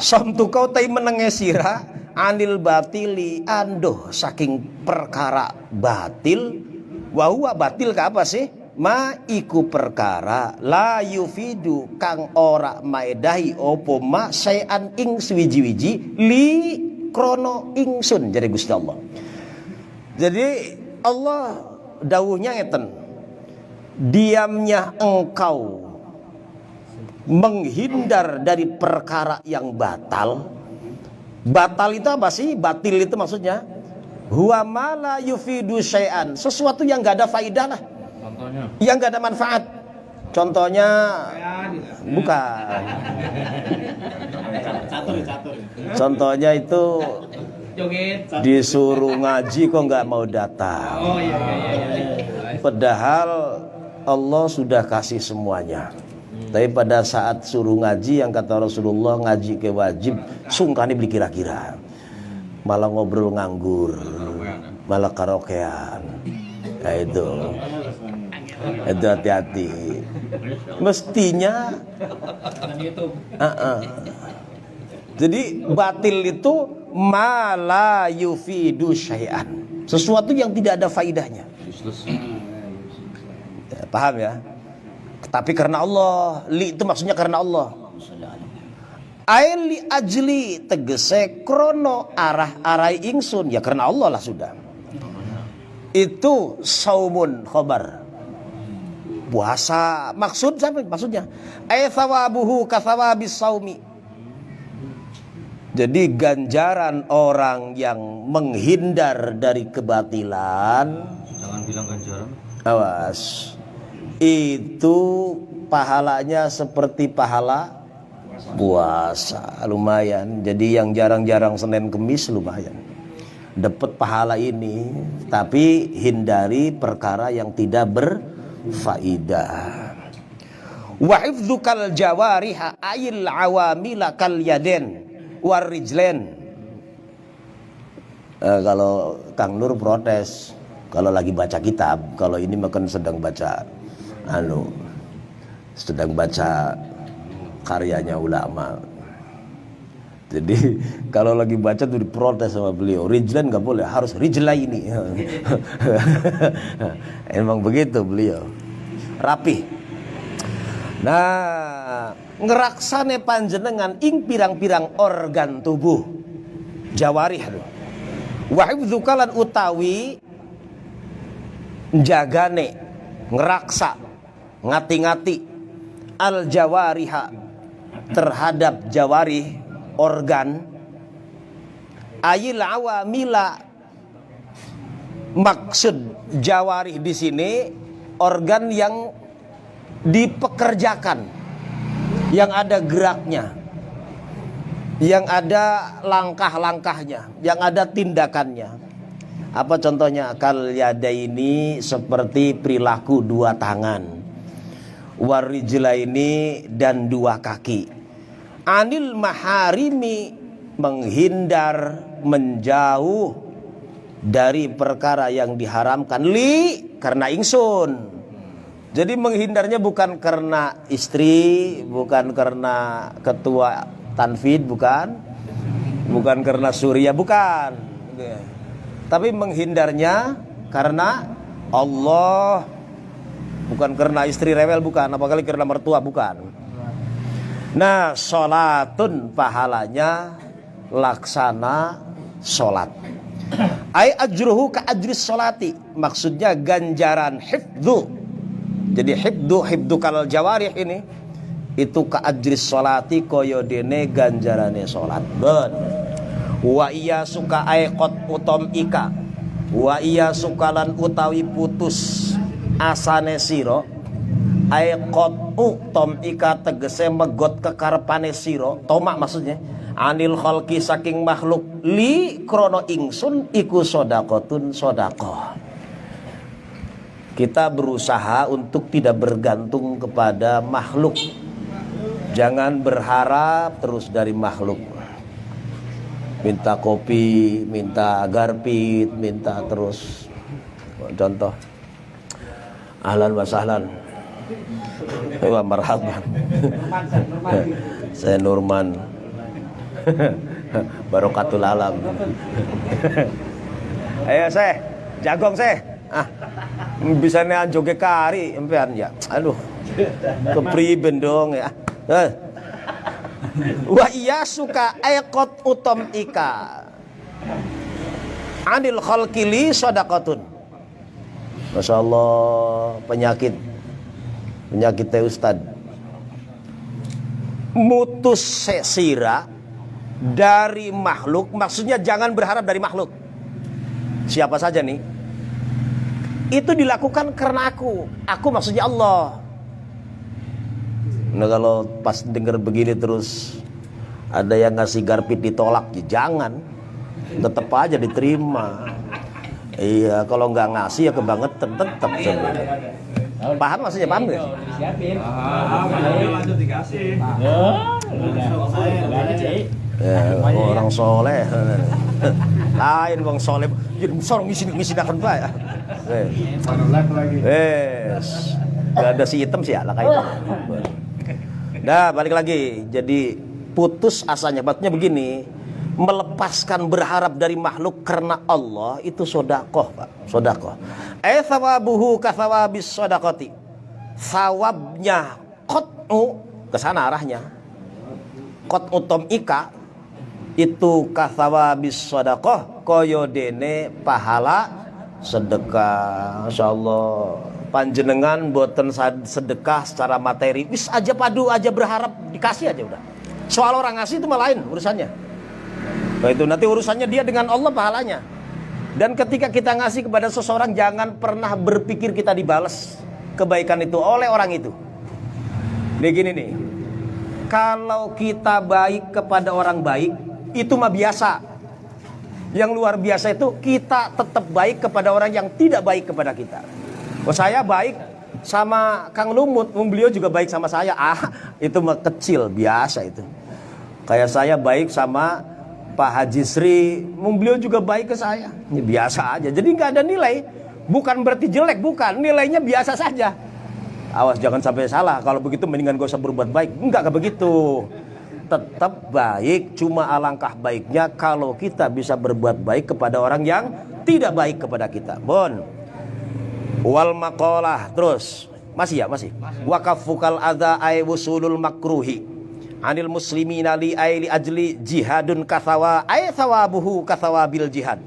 Somtuka utawi menenge sira anil batili andoh saking perkara batil. Wa huwa batil ka apa sih? Ma iku perkara la yufidu kang ora maedahi opo ma sayan ing swiji-wiji li krono ingsun, jadi Gusti Allah. Jadi Allah dawuhnya ngeten, diamnya engkau menghindar dari perkara yang batal. Batal itu apa sih? Batil itu maksudnya huwa ma la yufidu syai'an, sesuatu yang enggak ada faidah lah. Contohnya yang enggak ada manfaat. Contohnya bukan. Contohnya itu disuruh ngaji kok enggak mau datang. Padahal Allah sudah kasih semuanya. Tapi pada saat suruh ngaji, yang kata Rasulullah, ngaji ke wajib sungkani beli kira-kira, malah ngobrol nganggur, malah karaokean. Nah itu hati-hati. Mestinya jadi batil itu mala yufidu syai'an, sesuatu yang tidak ada faidahnya. Ya, paham ya? Tapi karena Allah, li itu maksudnya karena Allah. Ain li ajli tegese krono arah-arai ingsun, ya karena Allah lah sudah. Itu saumun khobar, puasa. Maksud siapa? Maksudnya thawabuhu kathawabis saumi. Jadi ganjaran orang yang menghindar dari kebatilan, jangan bilang ganjaran, awas, itu pahalanya seperti pahala puasa, lumayan. Jadi yang jarang-jarang Senin Kemis lumayan dapat pahala ini. Tapi hindari perkara yang tidak berfaidah. Wa hifdzukal jawariha ayil awamila kal yaden warijlen. Kalau Kang Nur protes kalau lagi baca kitab, kalau ini makan sedang baca sedang baca karyanya ulama. Jadi kalau lagi baca tuh diprotes sama beliau. Rijlan nggak boleh, harus rijlaini. Emang begitu beliau. Rapi. Nah, ngeraksane panjenengan ing pirang-pirang organ tubuh. Jawarih tuh. Wa hifdzukalan utawi njagane, ngeraksa, ngati-ngati al jawariha terhadap jawarih organ, ayil awamila, maksud jawarih di sini organ yang dipekerjakan, yang ada geraknya, yang ada langkah-langkahnya, yang ada tindakannya. Apa contohnya? Kal yadaini, seperti perilaku dua tangan, warijlaini, dan dua kaki. Anil maharimi, menghindar, menjauh dari perkara yang diharamkan. Li, karena ingsun. Jadi menghindarnya bukan karena istri, bukan karena ketua tanfid, bukan karena surya, bukan. Tapi menghindarnya karena Allah, bukan karena istri rewel, bukan. Apalagi karena mertua, bukan. Nah, sholatun pahalanya laksana sholat. Ai ajruhu ka ajris sholati, maksudnya ganjaran hifdzu. Jadi hibdu kalal jawarih ini itu ka ajris sholati, koyo dene ganjarane sholat. Ben. Wa iya suka aikot utom ika, wa iya sukalan utawi putus asane siro, aikot utom ika tegese megot kekarepane siro, tomak maksudnya, anil khalqi saking makhluk, li krono ingsun iku sodakotun sodakoh. Kita berusaha untuk tidak bergantung kepada makhluk. Jangan berharap terus dari makhluk. Minta kopi, minta garpit, minta terus. Contoh, ahlan wa sahlan, wa marhaban. Saya Nurman, barokatul alam. Ayo saya, jagong saya. Bisa nih joge kari empean ya. Aduh, kepriben dong ya. Wa iya suka aikot utom ika anil khalqili sodakotun. Masya Allah, penyakit teh Ustad. Mutus sesira dari makhluk, maksudnya jangan berharap dari makhluk. Siapa saja nih, itu dilakukan karena aku maksudnya Allah. Nah, kalau pas dengar begini terus ada yang ngasih garpit ditolak, ya jangan, tetap aja diterima. Iya, kalau nggak ngasih ya kebangetan tetap sebenarnya. Paham maksudnya, paham nggak? Ya, orang soleh lain bang soleh jadi sorong ngisi akan pak. Gak ada si hitam sih ya lah kayak. Nah, balik lagi. Jadi putus asanya, maksudnya begini, melepaskan berharap dari makhluk karena Allah itu sodakoh, Pak. Sodakoh. Thawabuhu kathawabis sodakoti. Thawabnya qat'u, kesana arahnya. Qat'u tom ika itu kathawabis sodakoh, koyo dene pahala sedekah. Insyaallah panjenengan boten sedekah secara materi, wis aja padu aja berharap dikasih aja udah. Soal orang ngasih itu malah lain urusannya. Nah, itu nanti urusannya dia dengan Allah pahalanya. Dan ketika kita ngasih kepada seseorang, jangan pernah berpikir kita dibalas kebaikan itu oleh orang itu. Nih gini nih, kalau kita baik kepada orang baik, itu mah biasa. Yang luar biasa itu kita tetap baik kepada orang yang tidak baik kepada kita. Oh, saya baik sama Kang Lumut, beliau juga baik sama saya. Itu mah kecil, biasa itu. Kayak saya baik sama Pak Haji Sri, beliau juga baik ke saya. Ya, biasa aja. Jadi nggak ada nilai. Bukan berarti jelek, bukan. Nilainya biasa saja. Awas jangan sampai salah. Kalau begitu mendingan gak usah berbuat baik. Enggak begitu. tetap baik. Cuma alangkah baiknya kalau kita bisa berbuat baik kepada orang yang tidak baik kepada kita. Bon. Wal maqalah, terus masih. Wakafukal adza ay wusulul makruhi anil muslimina li ajli jihadun kathawa ay thawabuhu kathawabil jihad.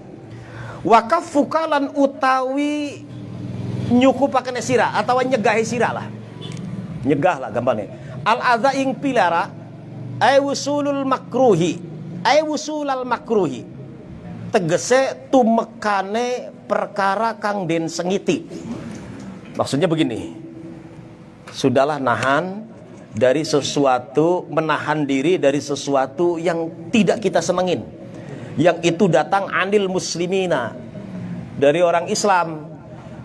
Wakafukalan utawi nyukupaken sira atau nyegah sira lah. Nyegah lah gampangnya. Al adza ing pilara ay wusulul makruhi ay wusulal makruhi. Tegese tumekane perkara kang den sengiti. Maksudnya begini, sudahlah nahan dari sesuatu, menahan diri dari sesuatu yang tidak kita senengin, yang itu datang anil muslimina, dari orang Islam.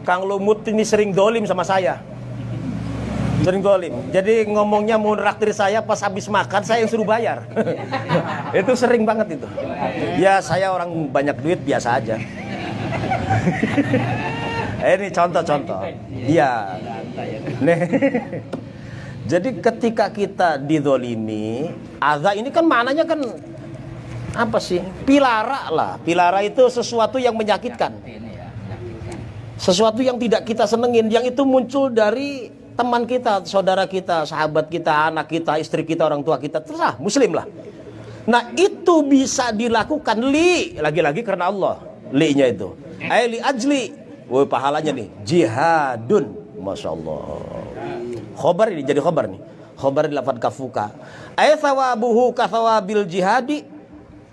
Kang Lumut ini sering dolim sama saya, sering dolim. Jadi ngomongnya mau nraktir saya, pas habis makan saya yang suruh bayar. Itu sering banget itu. Ya saya orang banyak duit biasa aja. Ini contoh-contoh. Iya. Nih. Jadi ketika kita didolimi, adza ini kan maknanya kan apa sih? Pilara lah. Pilara itu sesuatu yang menyakitkan, sesuatu yang tidak kita senengin, yang itu muncul dari teman kita, saudara kita, sahabat kita, anak kita, istri kita, orang tua kita, terserah, muslim lah. Nah itu bisa dilakukan lagi-lagi karena Allah. Li-nya itu li ajli, woi pahalanya nih, jihadun, masya Allah. Khobar ini jadi khobar nih, khobar di lafadz kafuka. Thawabuhu kathawabil jihadi,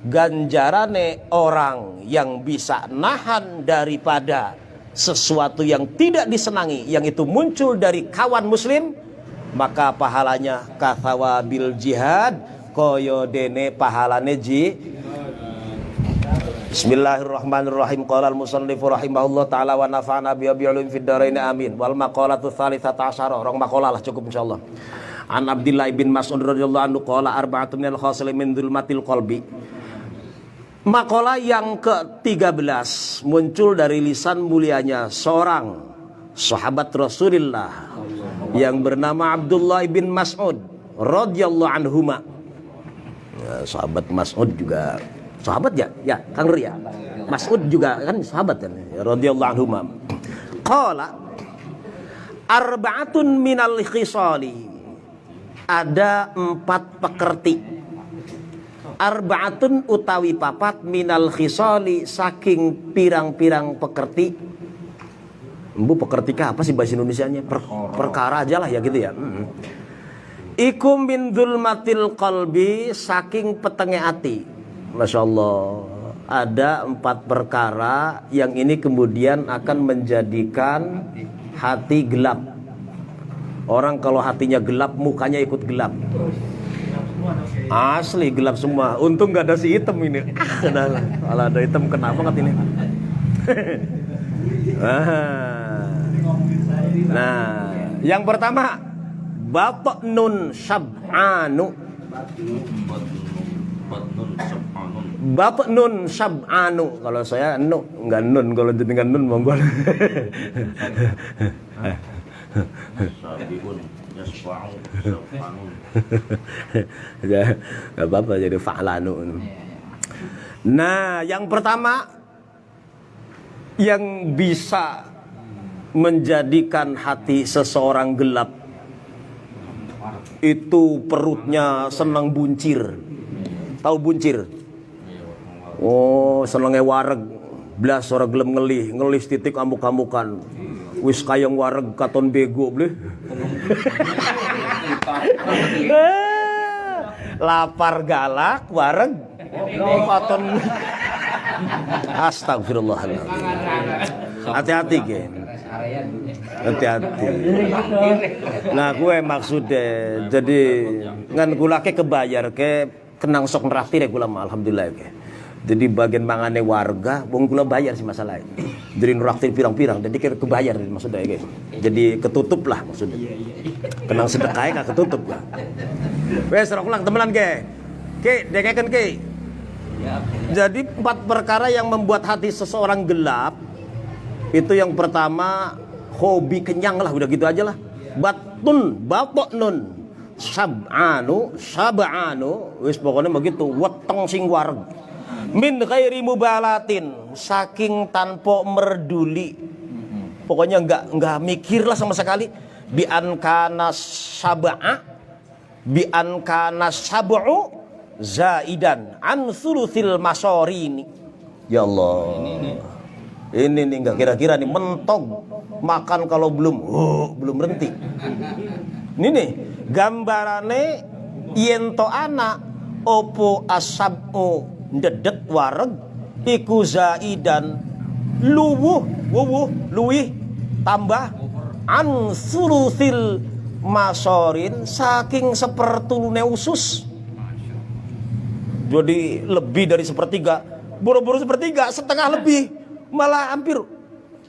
ganjarane orang yang bisa nahan daripada sesuatu yang tidak disenangi, yang itu muncul dari kawan muslim, maka pahalanya kathawabil jihad, koyo dene pahalane Bismillahirrahmanirrahim. Qala al-musannifu rahimahullah taala wa nafa'ana bi ulum fid dharain amin. Wal maqalatu tsalitsata asyara, rong maqalah lah cukup insyaallah. An Abdillah bin Mas'ud radhiyallahu anhu qala arba'atun minal khasil min dzulmatil qalbi. Maqalah yang ke-13 muncul dari lisan mulianya seorang sahabat Rasulullah yang bernama Abdullah bin Mas'ud radhiyallahu anhuma. Ya, sahabat Mas'ud juga sahabat ya Kang Ria. Mas'ud juga kan sahabat kan, radhiyallahu anhu. Qala arba'atun minal khisali, ada 4 pekerti. Arba'atun utawi papat minal khisali, saking pirang-pirang pekerti. Embu pekerti apa sih bahasa Indonesianya? Perkara aja lah ya gitu ya. Ikum min dzulmatil qalbi, saking petenge ati. Masya Allah, ada 4 perkara yang ini kemudian akan menjadikan hati gelap. Orang kalau hatinya gelap, mukanya ikut gelap. Asli gelap semua. Untung gak ada si hitam ini. Kalau ada hitam kena banget ini. Nah, yang pertama batnun syab'anu. Batnun syab'anu. Kalau saya enggak nun, kalau dengan nun monggo. Gak apa-apa jadi fa'lanu. Nah, yang pertama yang bisa menjadikan hati seseorang gelap itu perutnya senang buncir. Tahu buncir? Oh, senenge wareg, blas ora gelem ngelih titik amuk-amukan. Wis kayang wareg katon bego bleh. Lapar galak wareg katon. Astagfirullahaladzim. Hati-hati gen. Hati-hati. Nah, gue maksudnya jadi ngan gula ke kebayar ke kenang sok neraktir ya gula mah alhamdulillah ke. Jadi bagian mangane warga, wong kula bayar sih masalahnya. Jadi nuraktir pirang-pirang, jadi kira kebayar maksudnya guys. Jadi ketutup lah maksudnya. Kenang sedekahnya gak ketutup lah. Wes rok ulang temenan ke. Ke dekeken ke. Jadi 4 perkara yang membuat hati seseorang gelap. Itu yang pertama, hobi kenyang lah, udah gitu aja lah. Batnun sab'anu wis pokoknya begitu weteng sing wareg min ghairi mubalatin saking tanpa merduli pokoknya enggak mikir lah sama sekali bi an kana sab'u zaidan an thuluthil masorini ya Allah ini nih enggak kira-kira nih mentong makan kalau belum berhenti ini nih gambarane yento anak opo asabu ndedet wareg iku zaidan luwih tambah an sulusil masorin saking sepertulune usus jadi lebih dari sepertiga boro-boro sepertiga setengah lebih malah hampir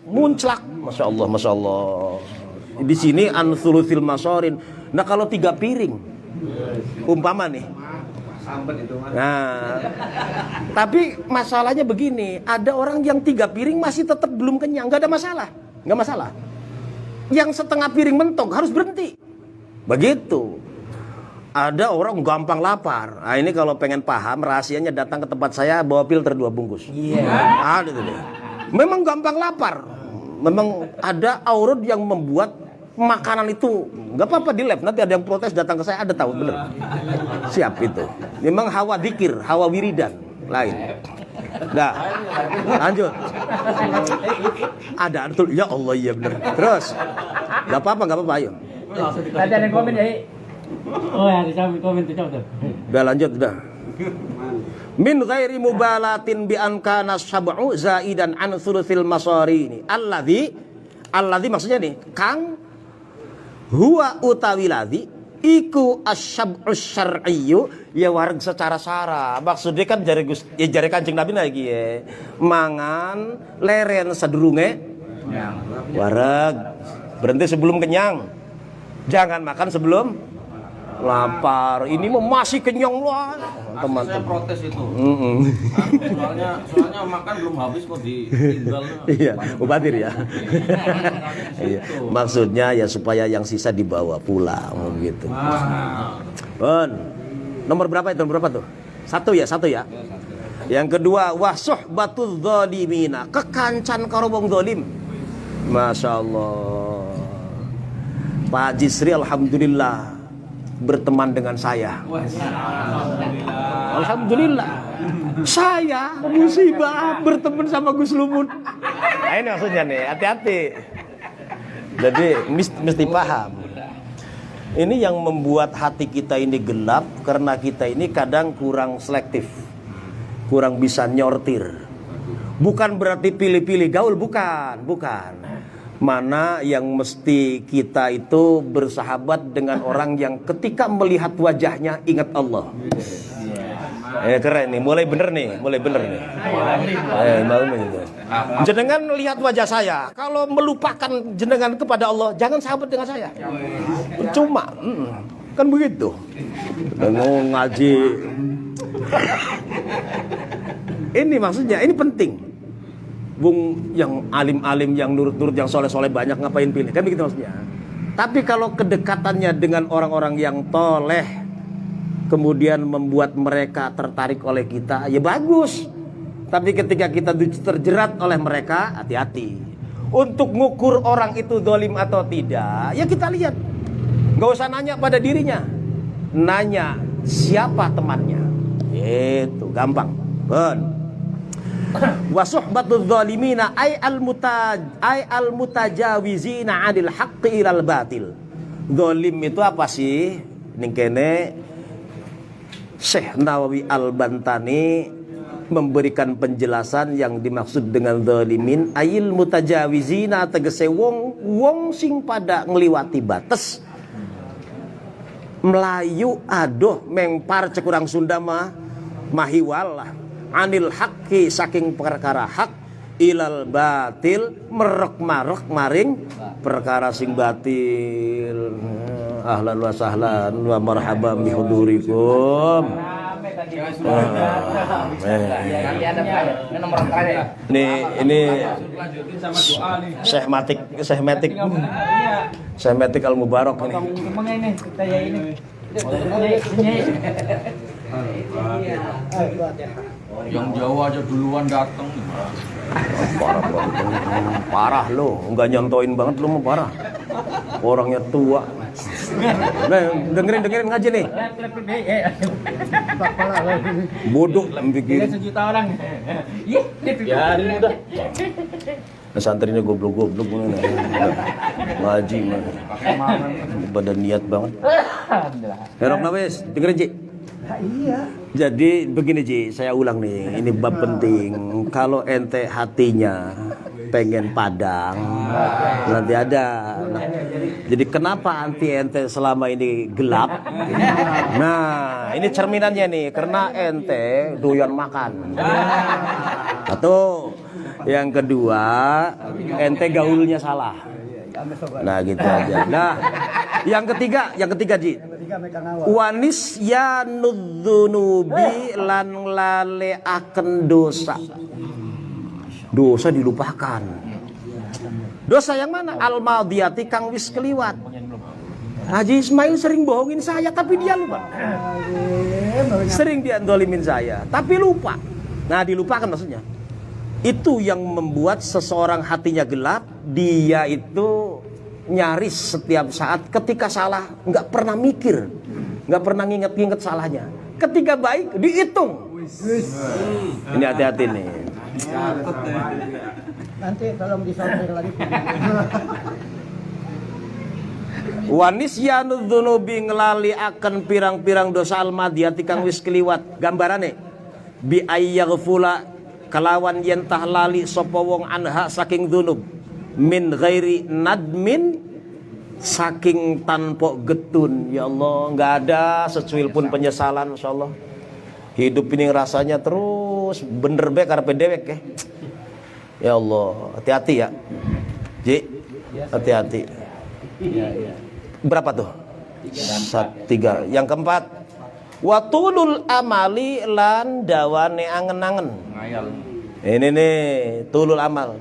munclak masya Allah di sini an sulusil masorin. Nah kalau 3 piring umpama nih nah tapi masalahnya begini ada orang yang 3 piring masih tetap belum kenyang nggak masalah yang setengah piring mentok harus berhenti begitu ada orang gampang lapar nah ini kalau pengen paham rahasianya datang ke tempat saya bawa filter 2 bungkus ada tuh deh. Memang gampang lapar memang ada aurat yang membuat makanan itu nggak apa-apa di lab nanti ada yang protes datang ke saya ada tahu bener siap itu memang hawa dzikir hawa wiridan lain nah lanjut ada betul ya Allah iya bener terus nggak apa-apa ayo ada yang komen ya oh ya di komen tuh udah lanjut udah min ghairi mubalatin bi an kana sab'u zaidan an thuluthil masari ini alladzi maksudnya nih kang huwa utawi ladzi iku asyab'us syar'iyyu ya wareg secara syara maksudnya kan jare Kanjeng Nabi lagi ya mangan leren sadurunge wareg berhenti sebelum kenyang jangan makan sebelum lapar ini mah masih kenyang lah teman-teman saya protes itu soalnya makan belum habis kok ditinggal iya mubadir ya iya. Maksudnya ya supaya yang sisa dibawa pulang gitu nomor berapa tuh 1 ya yang kedua wasuhbatul zalimina kekancan karo wong zalim masya Allah Pak Jisri alhamdulillah berteman dengan saya. Alhamdulillah. Saya musibah berteman sama Gus Lumun. Nah, ini maksudnya nih, hati-hati. Jadi mesti paham. Ini yang membuat hati kita ini gelap karena kita ini kadang kurang selektif. Kurang bisa nyortir. Bukan berarti pilih-pilih gaul, bukan. Mana yang mesti kita itu bersahabat dengan orang yang ketika melihat wajahnya ingat Allah. Keren nih, mulai bener nih. Jenengan lihat wajah saya, kalau melupakan jenengan kepada Allah, jangan sahabat dengan saya. Percuma, kan begitu. Mau ngaji. Ini maksudnya, ini penting. Bung yang alim-alim, yang nurut-nurut, yang soleh-soleh banyak ngapain pilih? Kan begitu maksudnya. Tapi kalau kedekatannya dengan orang-orang yang toleh, kemudian membuat mereka tertarik oleh kita, ya bagus. Tapi ketika kita terjerat oleh mereka, hati-hati. Untuk ngukur orang itu zalim atau tidak, ya kita lihat. Gak usah nanya pada dirinya, nanya siapa temannya. Itu gampang. Wa suhbatul zalimina ay al mutajawizina 'anil haqqi ilal batil. Zalim itu apa sih? Ning kene Syekh Nawawi Al-Bantani memberikan penjelasan yang dimaksud dengan zalimin ayil mutajawizina tegese wong sing pada ngliwati batas. Melayu adoh mengpar cekurang Sunda mah mahiwal lah. Anil haqqi saking perkara hak ilal batil merek-marek maring perkara sing batil. Ahlan wa sahlan wa marhaban bi hudurikum. Ini Syekh Matik Al Mubarak ini. Yang jauh aja duluan datang. Parah lo, nggak nyontoin banget lo mau parah. Orangnya tua. Nah, dengerin ngaji nih. Bodoh bikin. Sejuta orang. Ya, ini udah. Nah, santrinya goblok-goblok mana. Ngaji mana. Pada niat banget. Herok nawes, dengerin Ci. Iya. Jadi begini Ci, saya ulang nih, ini bab penting. Kalau ente hatinya pengen padang, nanti ada. Nah, jadi kenapa anti ente selama ini gelap? Nah, ini cerminannya nih, karena ente doyan makan. Atau yang kedua, ente gaulnya salah. Nah, gitu aja. Nah, yang ketiga Ji. Wanis ya nudzunubi lan laleaken dosa. Dosa dilupakan. Dosa yang mana? Al-madiyati kang wis keliwat. Haji Ismail sering bohongin saya tapi dia lupa. Sering dia dolimin saya tapi lupa. Nah, dilupakan maksudnya. Itu yang membuat seseorang hatinya gelap. Dia itu nyaris setiap saat ketika salah nggak pernah mikir, nggak pernah nginget salahnya. Ketika baik dihitung. Ini hati-hati nih. Nanti tolong disortir lagi. Wanis yanu dzunubi ngelali akan pirang-pirang dosa almadiyati kang wis keliwat. Gambarane bi ayyaghfula kalawan yen tahlali sapa wong anha saking dzunub min ghairi nadmin saking tanpa getun. Ya Allah, nggak ada secuil pun penyesalan. Insyaallah hidup ini rasanya terus bener bae karepe dewek ya. Ya Allah, hati-hati ya Ji, hati-hati. Berapa tuh? 3. Yang keempat, watulul amali lan dawane angen-angen. Ini nih tulul amal.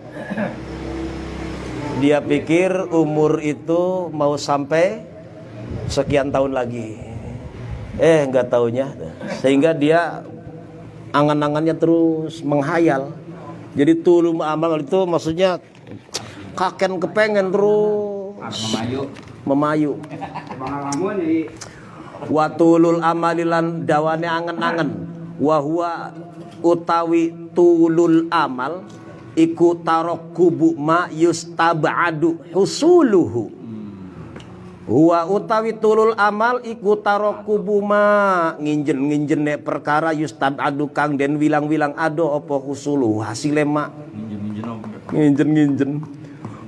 Dia pikir umur itu mau sampai sekian tahun lagi. Nggak taunya. Sehingga dia angan-angannya terus menghayal. Jadi tulul amal itu maksudnya kaken kepengen terus memayu. Watulul amalilan dawane angen-angen. Wahwa utawi tulul amal iku tarakkubu ma yustab'adu husuluhu. Wa utawi tulul amal iku tarakkubu ma nginjen-nginjene perkara yustab'adu kang den wilang-wilang ado apa husuluhu hasile ma nginjen-nginjen.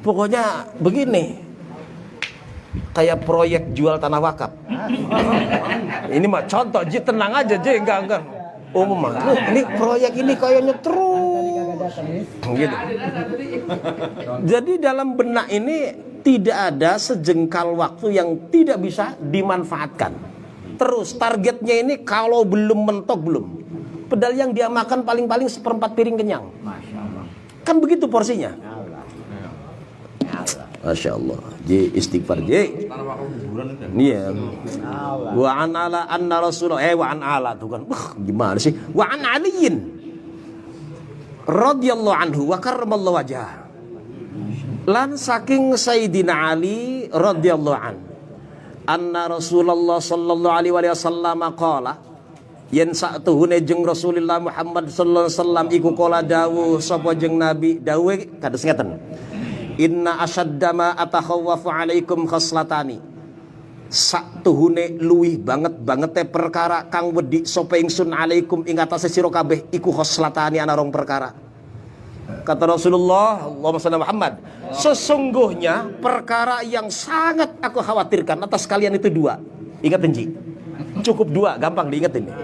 Pokoknya begini, kayak proyek jual tanah wakaf. Ini mah contoh Ji, tenang aja Ji, enggak umum mah. Ini proyek ini kayaknya terus gitu. Jadi dalam benak ini tidak ada sejengkal waktu yang tidak bisa dimanfaatkan. Terus targetnya ini kalau belum mentok belum. Padahal yang dia makan paling-paling 1/4 piring kenyang. Kan begitu porsinya. Masya Allah. Ji istighfar Ji. Iya. Wa an ala anna Rasulullah wa an ala tuh kan. Gimana sih? Wa an aliyin radhiyallahu anhu wa karramallahu wajhah. Lan saking Sayyidina Ali radhiyallahu an. Anna Rasulullah sallallahu alaihi wasallam qala yen satuhune jeung Rasulullah Muhammad sallallahu alaihi wasallam iku qala dawuh sapa jeung Nabi dawuh kados ngeten. Inna asyadda atakhawwafu alaikum khaslatani. Satuhune luwih banget perkara kang wedi sapa ingsun alaikum ing atase sira kabeh iku khaslatani ana rong perkara. Kata Rasulullah, Allahumma shalli Muhammad, sesungguhnya perkara yang sangat aku khawatirkan atas kalian itu 2. Ingat Ji. Cukup 2, gampang diingetin nih.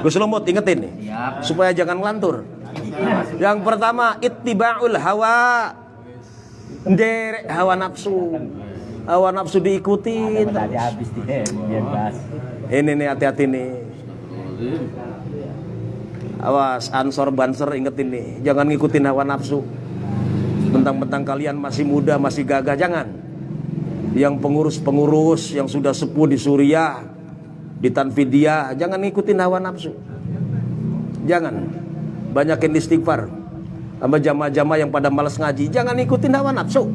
Gus Lumut ingetin nih. Supaya jangan ngelantur. Yang pertama, ittiba'ul hawa. Nderek hawa nafsu diikutin. Tadi habis dia bahas. Ini nih hati-hati nih. Awas ansor banser ingetin nih, jangan ngikutin hawa nafsu. Bentang-bentang kalian masih muda, masih gagah, jangan. Yang pengurus yang sudah sepuh di Suriah di Tanfidia, jangan ngikutin hawa nafsu. Jangan. Banyakin istighfar. Sama jamaah-jamaah yang pada malas ngaji, jangan ngikutin hawa nafsu.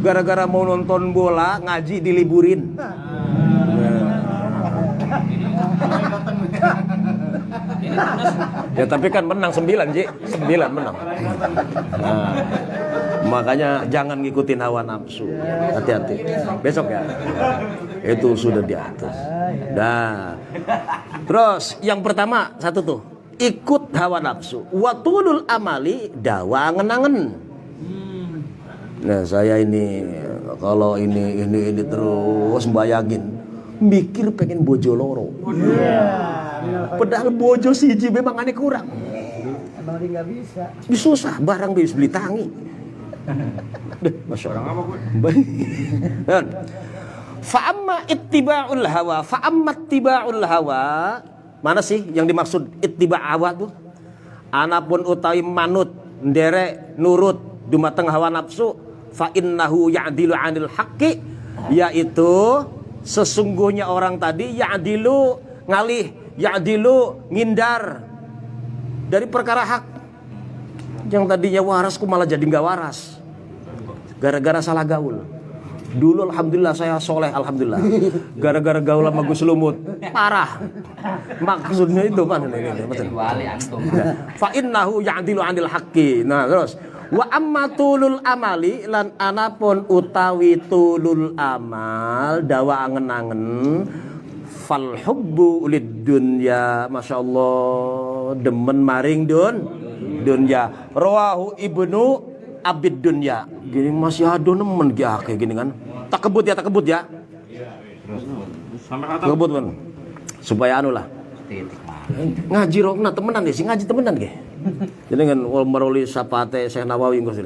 Gara-gara mau nonton bola, ngaji diliburin. Ya tapi kan menang 9 Ji, 9 menang. Nah, makanya jangan ngikutin hawa nafsu. Hati-hati. Besok ya. Itu sudah di atas. Nah. Terus yang pertama satu tuh, ikut hawa nafsu. Watulul amali dawa ngenangen. Nah, saya ini kalau ini terus bayangin mikir pengen bojo loro. Padahal bojo siji memang aneh kurang. Emang dia nggak bisa. Susah barang bisa beli tangi. Deh, masya Allah. Fa'amma ittiba'ul hawa, ittiba'ul hawa. Mana sih yang dimaksud ittiba' hawa tuh? Anapun utawi manut, nderek, nurut dumateng hawa nafsu, fa innahu ya'dilu 'anil haqqi, yaitu sesungguhnya orang tadi ya'dilu ngalih, ya'dilu ngindar dari perkara hak. Yang tadinya waras ku malah jadi nggak waras gara-gara salah gaul. Dulu alhamdulillah saya soleh, alhamdulillah. Gara-gara gaul sama Gus Lumut parah. Maksudnya itu kan ini betul. Fa innahu ya'dilu 'anil haqqi. Nah, terus wa amma tulul amali lan anapun utawi tulul amal dawa angen-angen fal hubbu lid dunya, masyaallah demen maring dunya. Rawahu Ibnu Abid Dunya. Gini masih ada nemen kayak gini kan. Tak kebut ya. Kebut kan. Supaya anu lah. Ngaji rokna temenan deh, sih ngaji temenan ge. Jadi kan wal maruli sapate Syekh Nawawi engko sih.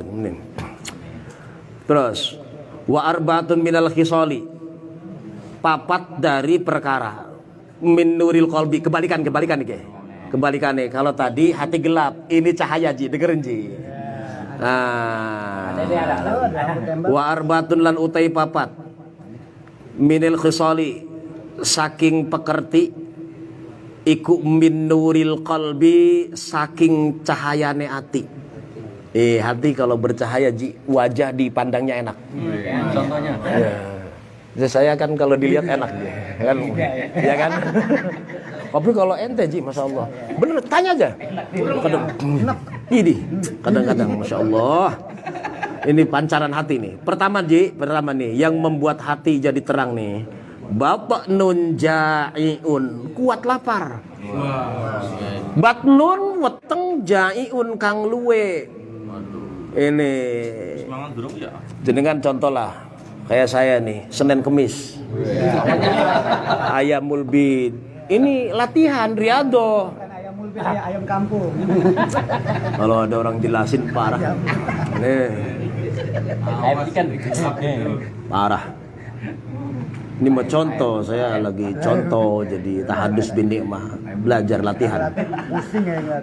Terus wa arbaatun minal khisali. Papat dari perkara. Min nuril qalbi, kebalikan nih. Kebalikannya, kalau tadi hati gelap, ini cahaya Ji, dengerin Ji. Nah, wa arbatun lan utai papat minil khisali saking pekerti iku min nuril qalbi saking cahayane hati. Hati kalau bercahaya Ji, wajah dipandangnya enak. Contohnya. Ya. Saya kan kalau dilihat enak kan, ya kan. Tapi kalau ente Ji, masya Allah, bener tanya aja. Kadang-kadang, masya Allah, ini pancaran hati nih. Pertama nih, yang membuat hati jadi terang nih. Bapak nun jaiun, kuat lapar. Batnun weteng jaiun kang luwe. Ini. Jenengan contoh lah. Kayak saya nih, Senin Kemis. Ayamul bid. Ini latihan riado. Bukan ayam mulbit ya, ayam kampung. Kalau ada orang jelasin parah. Nih. Ayam ikan. Parah. Ini mau contoh, saya lagi contoh jadi tahadus bin nikmah, belajar latihan.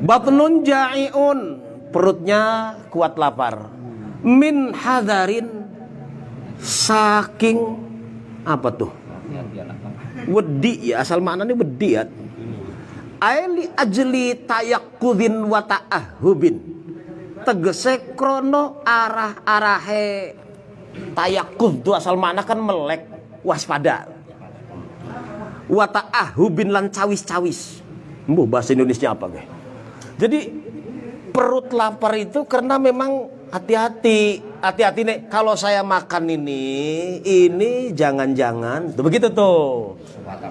Batnun jaiun, perutnya kuat lapar. Min hadarin, saking apa tuh? Wedi ya, asal maknanya wedi ya. Aili ajli tayakkudin wa ta'ahubin. Tegese krono arah-arahe tayakkud itu asal makna kan melek, waspada. Wa ta'ahubin lan cawis-cawis. Mbuh bahasa Indonesia apa guys? Jadi perut lapar itu karena memang hati-hati nih, kalau saya makan ini jangan-jangan tuh begitu tuh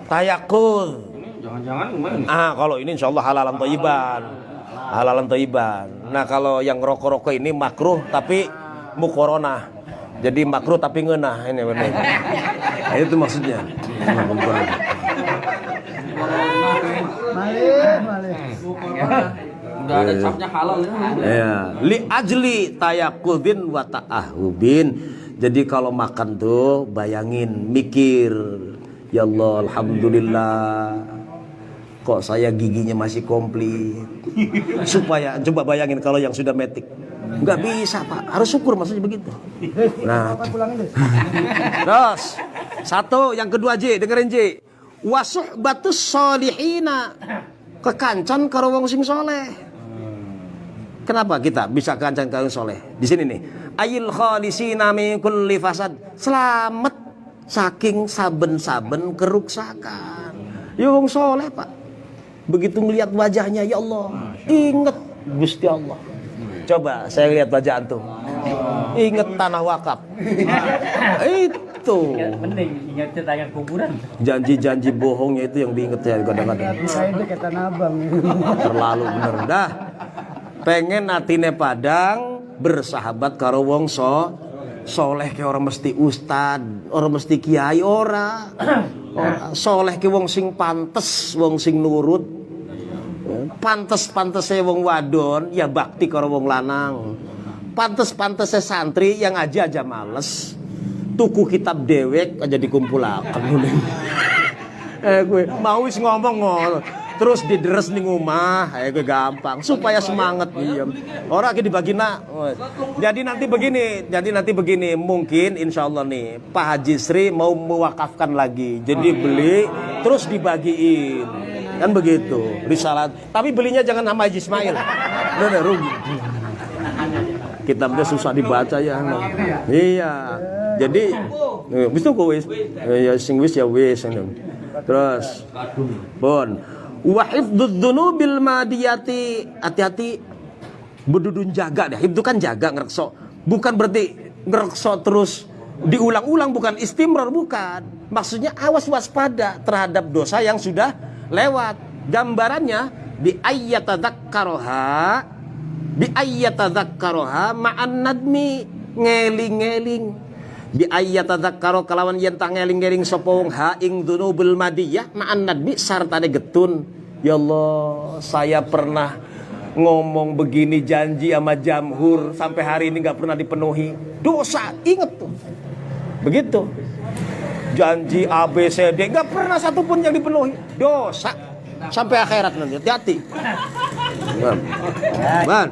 tayakul. Jangan-jangan gimana? Kalau ini insya Allah halalan thayyiban. Nah kalau yang rokok-rokok ini makruh tapi mukorona, jadi makruh tapi ngeunah ini benar. Nah, itu maksudnya. Udah ada capnya halal ya. Li ajli tayakudin wa ta'ahubin. Jadi kalau makan tuh bayangin, mikir, ya Allah alhamdulillah kok saya giginya masih komplit. Supaya coba bayangin kalau yang sudah metik, nggak bisa Pak, harus syukur maksudnya begitu. Nah, terus satu, yang kedua Ji, dengerin Ji. wa suhbatus sholihina, kekancan karo wong sing soleh. Kenapa kita bisa kancan karo soleh? Di sini nih, ayil khalisina min kulli fasad, selamat saking saben-saben keruksakan. Ya wong soleh Pak, begitu ngelihat wajahnya, ya Allah, inget Gusti Allah. Coba saya lihat wajah antum, inget tanah wakaf. Itu Mending ingat tentang kuburan. janji-janji bohongnya itu yang diinget ya kadang-kadang. Itu kata nabang. Terlalu bener dah. Pengen atine padang bersahabat karo wong soleh ke orang mesti ustad, orang mesti kiai ora. Soleh ke wong sing pantes, wong sing nurut. Pantes-pantese wong wadon ya bakti karo wong lanang. Pantes-pantese santri yang aja males. Tuku kitab dewek aja dikumpulaken. Gue mau wis ngomong ngono. Terus dideres ning omah, gue gampang supaya semangat diem. Orang lagi dibagi nak. Jadi nanti begini, mungkin insya Allah nih Pak Haji Sri mau mewakafkan lagi. Jadi beli terus dibagiin. Kan begitu, risalah. Tapi belinya jangan sama Haji Ismail. Udah rugi. Kitabnya susah dibaca ya. Iya. Jadi wis tuku wis. Ya sing wis ya wis. Terus pun wa hifdzudz dzunubil madiyati, hati-hati berdudun jaga deh. Itu kan jaga ngerekso. Bukan berarti ngerekso terus diulang-ulang, bukan istimrar, bukan. Maksudnya awas waspada terhadap dosa yang sudah lewat. Gambarannya bi ayyatadzakkaroha ma'an nadmi, ngeling-ngeling. Bi ayyatadzakkaroha kalawan yen tak ngeling-ngeling sapa wong ha ing dzunubul madiyah ma'an nadmi sartane getun. Ya Allah, saya pernah ngomong begini janji sama jamhur sampai hari ini nggak pernah dipenuhi. Dosa, inget tuh. Begitu. Janji A B C D nggak pernah satupun yang dipenuhi. Dosa. Sampai akhirat nanti. Hati-hati. Man.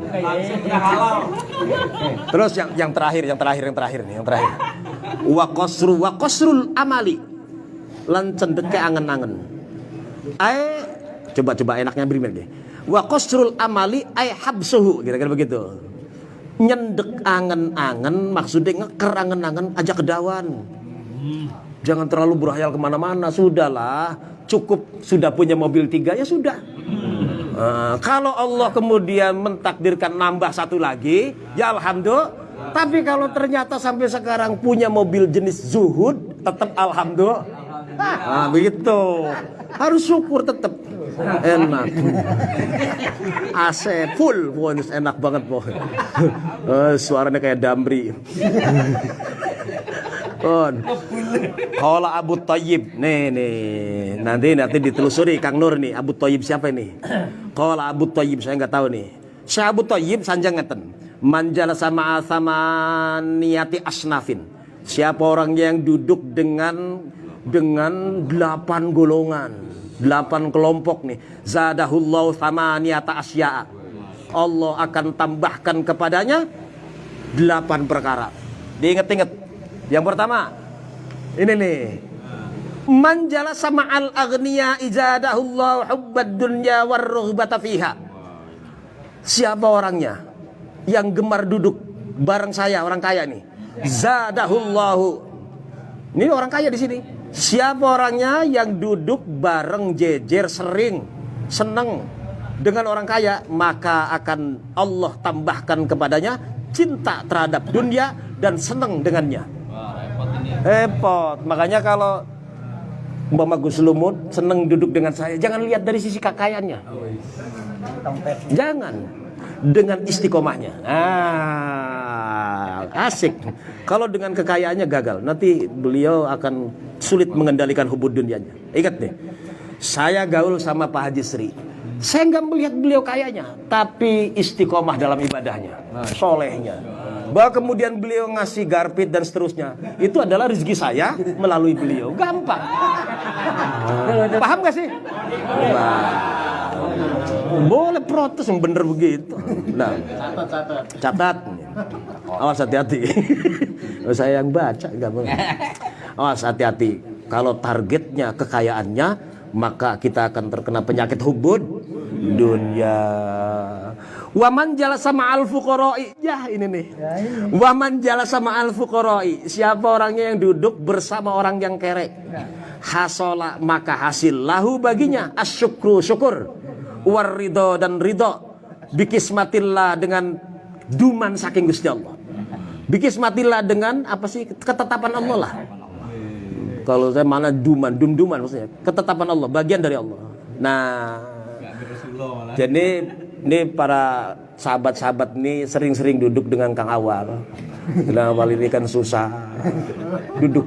Terus yang terakhir nih. Wa qasrul amali. Lan cendeke angen-angen. Coba enaknya beri deh. Wa qasrul amali ay habsuhu, kira-kira begitu. Nyendek angen-angen maksudnya ngeker angen-angen aja kedawan. Jangan terlalu berhayal kemana-mana. Sudahlah, cukup sudah punya mobil 3 ya sudah. Kalau Allah kemudian mentakdirkan nambah satu lagi, ya alhamdulillah. Tapi kalau ternyata sampai sekarang punya mobil jenis Zuhud, tetap alhamdulillah. Begitu. Harus syukur tetap. Enak. AC full, bonus enak banget boy. Suaranya kayak Damri. Kalau Abu Thayyib, nih, nanti ditelusuri Kang Nur nih, Abu Thayyib siapa ini? Kalau Abu Thayyib saya nggak tahu nih. Syekh Abu Thayyib sanjang ngeten, manjala sama niati asnafin. Siapa orang yang duduk dengan 8 golongan, 8 kelompok nih. Zadahullahu thamaniyata asya'a. Allah akan tambahkan kepadanya 8 perkara. Diingat-ingat. Yang pertama, ini nih. Manjala sama al-aghniya izadahullahu hubbad dunya warrughbata fiha. Siapa orangnya yang gemar duduk bareng saya, orang kaya nih. Zadahullahu. Ini orang kaya di sini. Siapa orangnya yang duduk bareng jejer sering seneng dengan orang kaya, maka akan Allah tambahkan kepadanya cinta terhadap dunia dan seneng dengannya. Repot. Makanya kalau Umpama Gus Lumut seneng duduk dengan saya, jangan lihat dari sisi kekayaannya. Jangan, dengan istiqomahnya. Asik. Kalau dengan kekayaannya gagal, nanti beliau akan sulit mengendalikan hubud dunianya. Ingat nih, saya gaul sama Pak Haji Sri. Saya nggak melihat beliau kayanya, tapi istiqomah dalam ibadahnya, solehnya. Bahwa kemudian beliau ngasih garpit dan seterusnya, itu adalah rezeki saya melalui beliau. Gampang. Paham gak sih? Boleh protes yang bener begitu. Nah, catat. Awas hati-hati. Saya yang baca, gak boleh. Awas hati-hati. Kalau targetnya kekayaannya, maka kita akan terkena penyakit hubud dunia. Waman jalasa ma'al fuqara'i. Ya ini nih. Waman jalasa ma'al fuqara'i. Siapa orangnya yang duduk bersama orang yang kere, hasola maka hasil lahu baginya asyukru syukur, warridho dan ridho, bikismatillah dengan duman saking Gusti Allah, bikismatillah dengan apa sih, ketetapan Allah lah. Kalau saya mana duman maksudnya ketetapan Allah, bagian dari Allah. Nah, jadi ini para sahabat-sahabat ini sering-sering duduk dengan Kang Awal. Kang Awal ini kan susah duduk.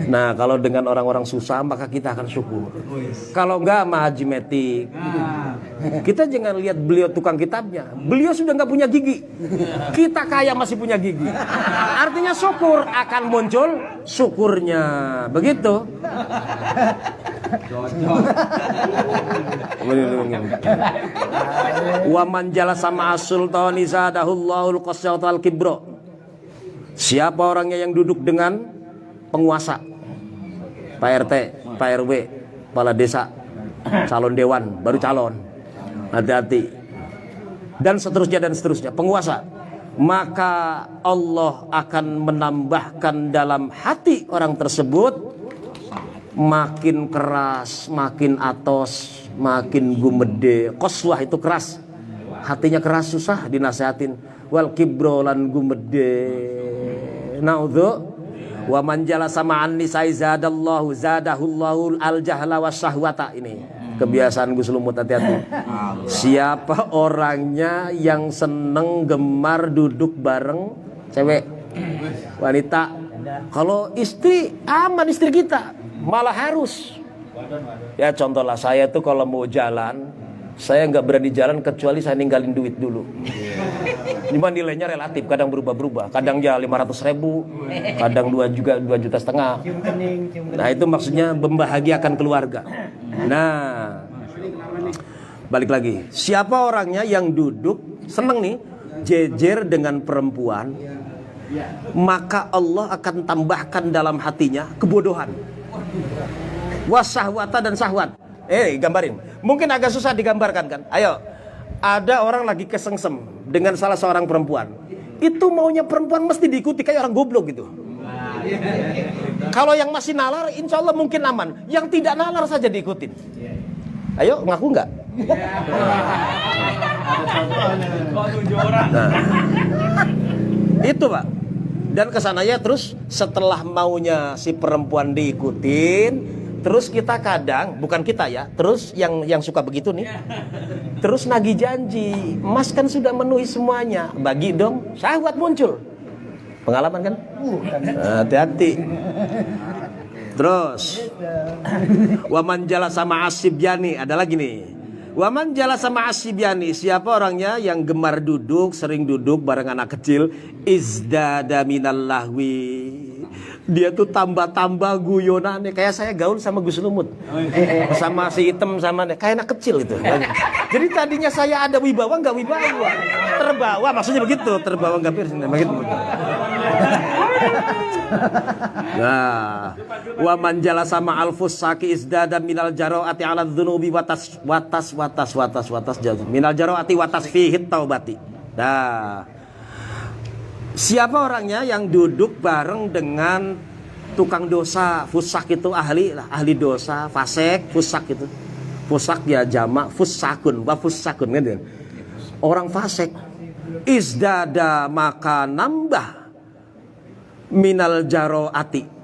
Nah, kalau dengan orang-orang susah maka kita akan syukur. Kalau enggak sama Haji Metik, kita jangan lihat beliau tukang kitabnya. Beliau sudah enggak punya gigi. Kita kaya masih punya gigi. Artinya syukur akan muncul syukurnya. Begitu. Wa man jalasa ma'as sultani zadahullahul qasyata al kibro. Siapa orangnya yang duduk dengan penguasa, Pak RT, Pak RW, kepala desa, calon dewan, baru calon, hati-hati, dan seterusnya, penguasa, maka Allah akan menambahkan dalam hati orang tersebut makin keras, makin atos, makin gumede. Qaswah itu keras, hatinya keras, susah dinasehatin. Wal kibro lan gumede. Naudzu. Wa man jalasa ma'an nisa'i zadahullahu al-jahla wasyahwata. Ini kebiasaan Gus Lumut, hati-hati. Siapa orangnya yang seneng gemar duduk bareng cewek, wanita. Kalau istri aman, istri kita malah harus. Ya contohlah saya tuh kalau mau jalan, saya nggak berani jalan kecuali saya ninggalin duit dulu. Cuma nilainya relatif, kadang berubah-berubah, kadang ya 500.000, kadang 2,5 juta. Nah itu maksudnya membahagiakan keluarga. Nah balik lagi, siapa orangnya yang duduk seneng nih jejer dengan perempuan, maka Allah akan tambahkan dalam hatinya kebodohan, wasahwata dan sahwat. Gambarin, mungkin agak susah digambarkan kan. Ayo, ada orang lagi kesengsem dengan salah seorang perempuan. Itu maunya perempuan mesti diikuti kayak orang goblok gitu. Kalau yang masih nalar, insya Allah mungkin aman. Yang tidak nalar saja diikutin. Ayo, ngaku nggak? Nah, itu Pak. Dan kesananya terus setelah maunya si perempuan diikutin, terus kita kadang, bukan kita ya, terus yang suka begitu nih, terus nagih janji, Mas kan sudah memenuhi semuanya, bagi dong, syahwat muncul. Pengalaman kan? Hati-hati. Terus waman jalasa ma'as sibyani, ada lagi nih. Waman jalasa ma'as sibyani, siapa orangnya yang gemar duduk, sering duduk bareng anak kecil, izdada minal lahwi. Dia tuh tambah-tambah guyonannya. Kayak saya gaul sama Gus Lumut, sama si Item, sama kayak anak kecil gitu. Jadi tadinya saya ada wibawa, nggak wibawa, terbawa, maksudnya begitu, terbawa nggak begitu. Nah, wa man jalasa ma'al fusaki izdada minal jaroati ala dzunubi watas minal jaroati watas fihi taubati. Nah, siapa orangnya yang duduk bareng dengan tukang dosa, fusak itu ahli dosa, fasek, fusak itu. Fusak ya jamak fusakun, wa fusakun kan. Orang fasek izdada maka nambah minal jaroati.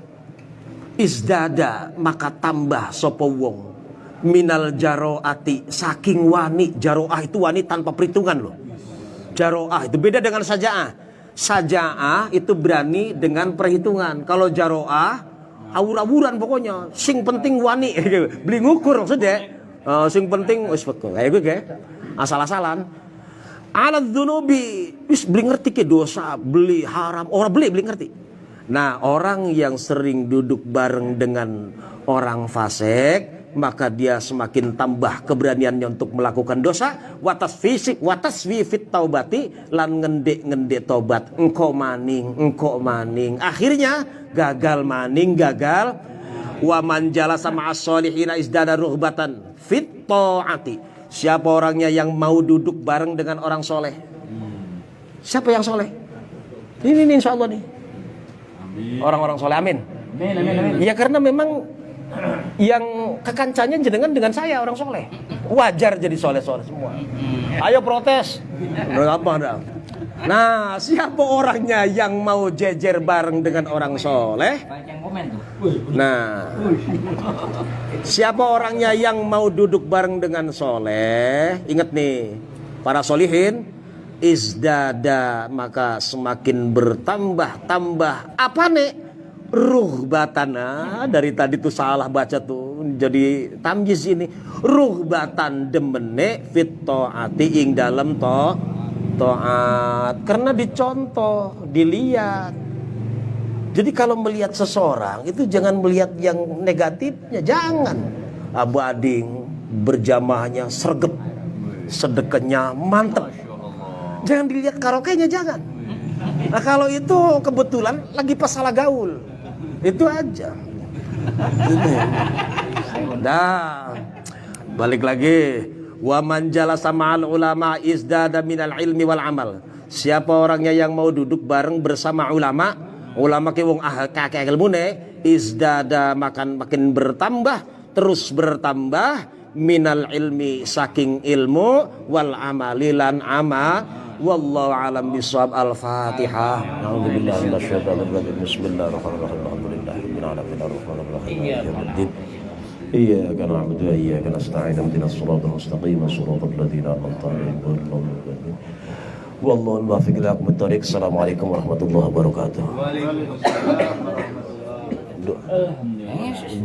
Izdada maka tambah sapa wong minal jaroati saking wani. Jaroah itu wani tanpa perhitungan loh. Jaroah itu beda dengan saja'ah. Saja'ah itu berani dengan perhitungan. Kalau jaroah awur-awuran pokoknya. Sing penting wani. Beli ngukur maksudnya. Sing penting wis kayak gue asal-asalan. Alat dzunubi wis beli ngerti ke dosa, beli haram, orang beli ngerti. Nah, orang yang sering duduk bareng dengan orang fasik, maka dia semakin tambah keberaniannya untuk melakukan dosa. Watas fisik, watas wifit taubati, lan ngendek tobat. Engkau maning. Akhirnya gagal maning, gagal Wa man jalasa ma'as solihina izdada rughbatan fit ta'ati. Siapa orangnya yang mau duduk bareng dengan orang soleh? Siapa yang soleh? Ini insya Allah nih. Orang-orang soleh, amin. Ya karena memang yang kekancanya jenengan dengan saya orang soleh, wajar jadi soleh-soleh semua. Ayo protes. Nah, siapa orangnya yang mau jejer bareng dengan orang soleh? Nah, siapa orangnya yang mau duduk bareng dengan soleh? Ingat nih, para solihin, izdada, maka semakin bertambah-tambah apa nih? Ruhbatana, dari tadi tuh salah baca tuh jadi tamjiz ini. Ruhbatan demene fit taati ing dalam taat, karena dicontoh, dilihat. Jadi kalau melihat seseorang itu jangan melihat yang negatifnya, jangan. Abading, berjamaahnya sergep, sedekahnya mantep. Jangan dilihat karaoke-nya, jangan. Nah kalau itu kebetulan lagi pas salah gaul, itu aja. Dah, balik lagi. Wa man jalasa ma'al ulama izdada minal ilmi wal amal. Siapa orangnya yang mau duduk bareng bersama ulama ke wong kakek ilmune, izdada makin bertambah, terus bertambah, minal ilmi saking ilmu, wal amali lan ama. Wallahu alam bisawab. Al-Fatihah. A'udzubillahi minasyaitonir rajim. Bismillahirrahmanirrahim. Alhamdulillahirabbil alamin arrahmanirrahim. Iyyaka na'budu wa iyyaka nasta'in. Ihdinas siratal mustaqim, siratal ladzina an'amta 'alaihim ghairil maghdubi 'alaihim. Wallahu al-muwaffiq ila aqwamit thoriq. Assalamualaikum warahmatullahi wabarakatuh.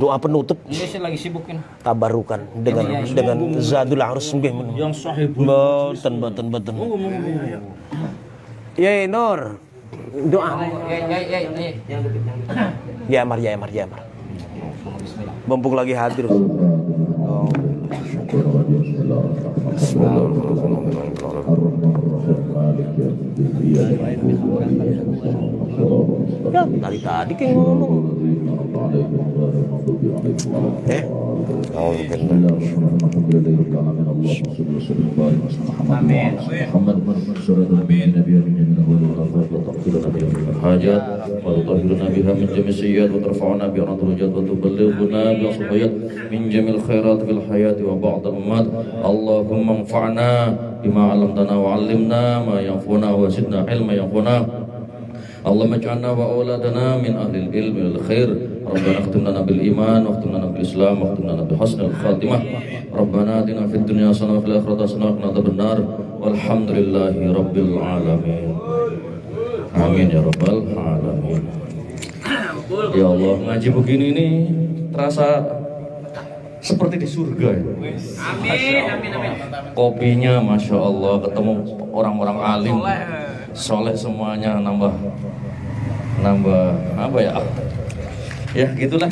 Doa penutup. Ini saya lagi sibukin. Tabarukan dengan Zadul Arus nggih. Yang sahih. Boten. Ya Nur. Doa. Ya Amar. Mumpung lagi hadir. Ya, tadi kayak ngomong. hajat wa tutahhiruna biha min jami' sayyi'at wa tarfa'una biha darajat wa tuballighuna bi asbiyat min jami'il khairat fil hayati wa ba'dal mamat. Allahumma anfa'na bima 'allamtana wa 'allimna ma yanfa'una wa zidna ilma yanfa'una. Allahumma ij'alna wa auladana min ahlil ilmi wal khair. Rabbana akhtim lana bil iman wa akhtim lana bil islam wa akhtim lana bi husnil khatimah. Rabbana atina fid dunya hasanah wa fil akhirati hasanah wa qina adzabannar. Walhamdulillahi rabbil alamin. Amin ya rabbal alamin. Ya Allah, ngaji begini nih terasa seperti di surga ya. Amin. Kopinya masya Allah, ketemu orang-orang alim, soleh semuanya, nambah apa ya? Ya gitulah.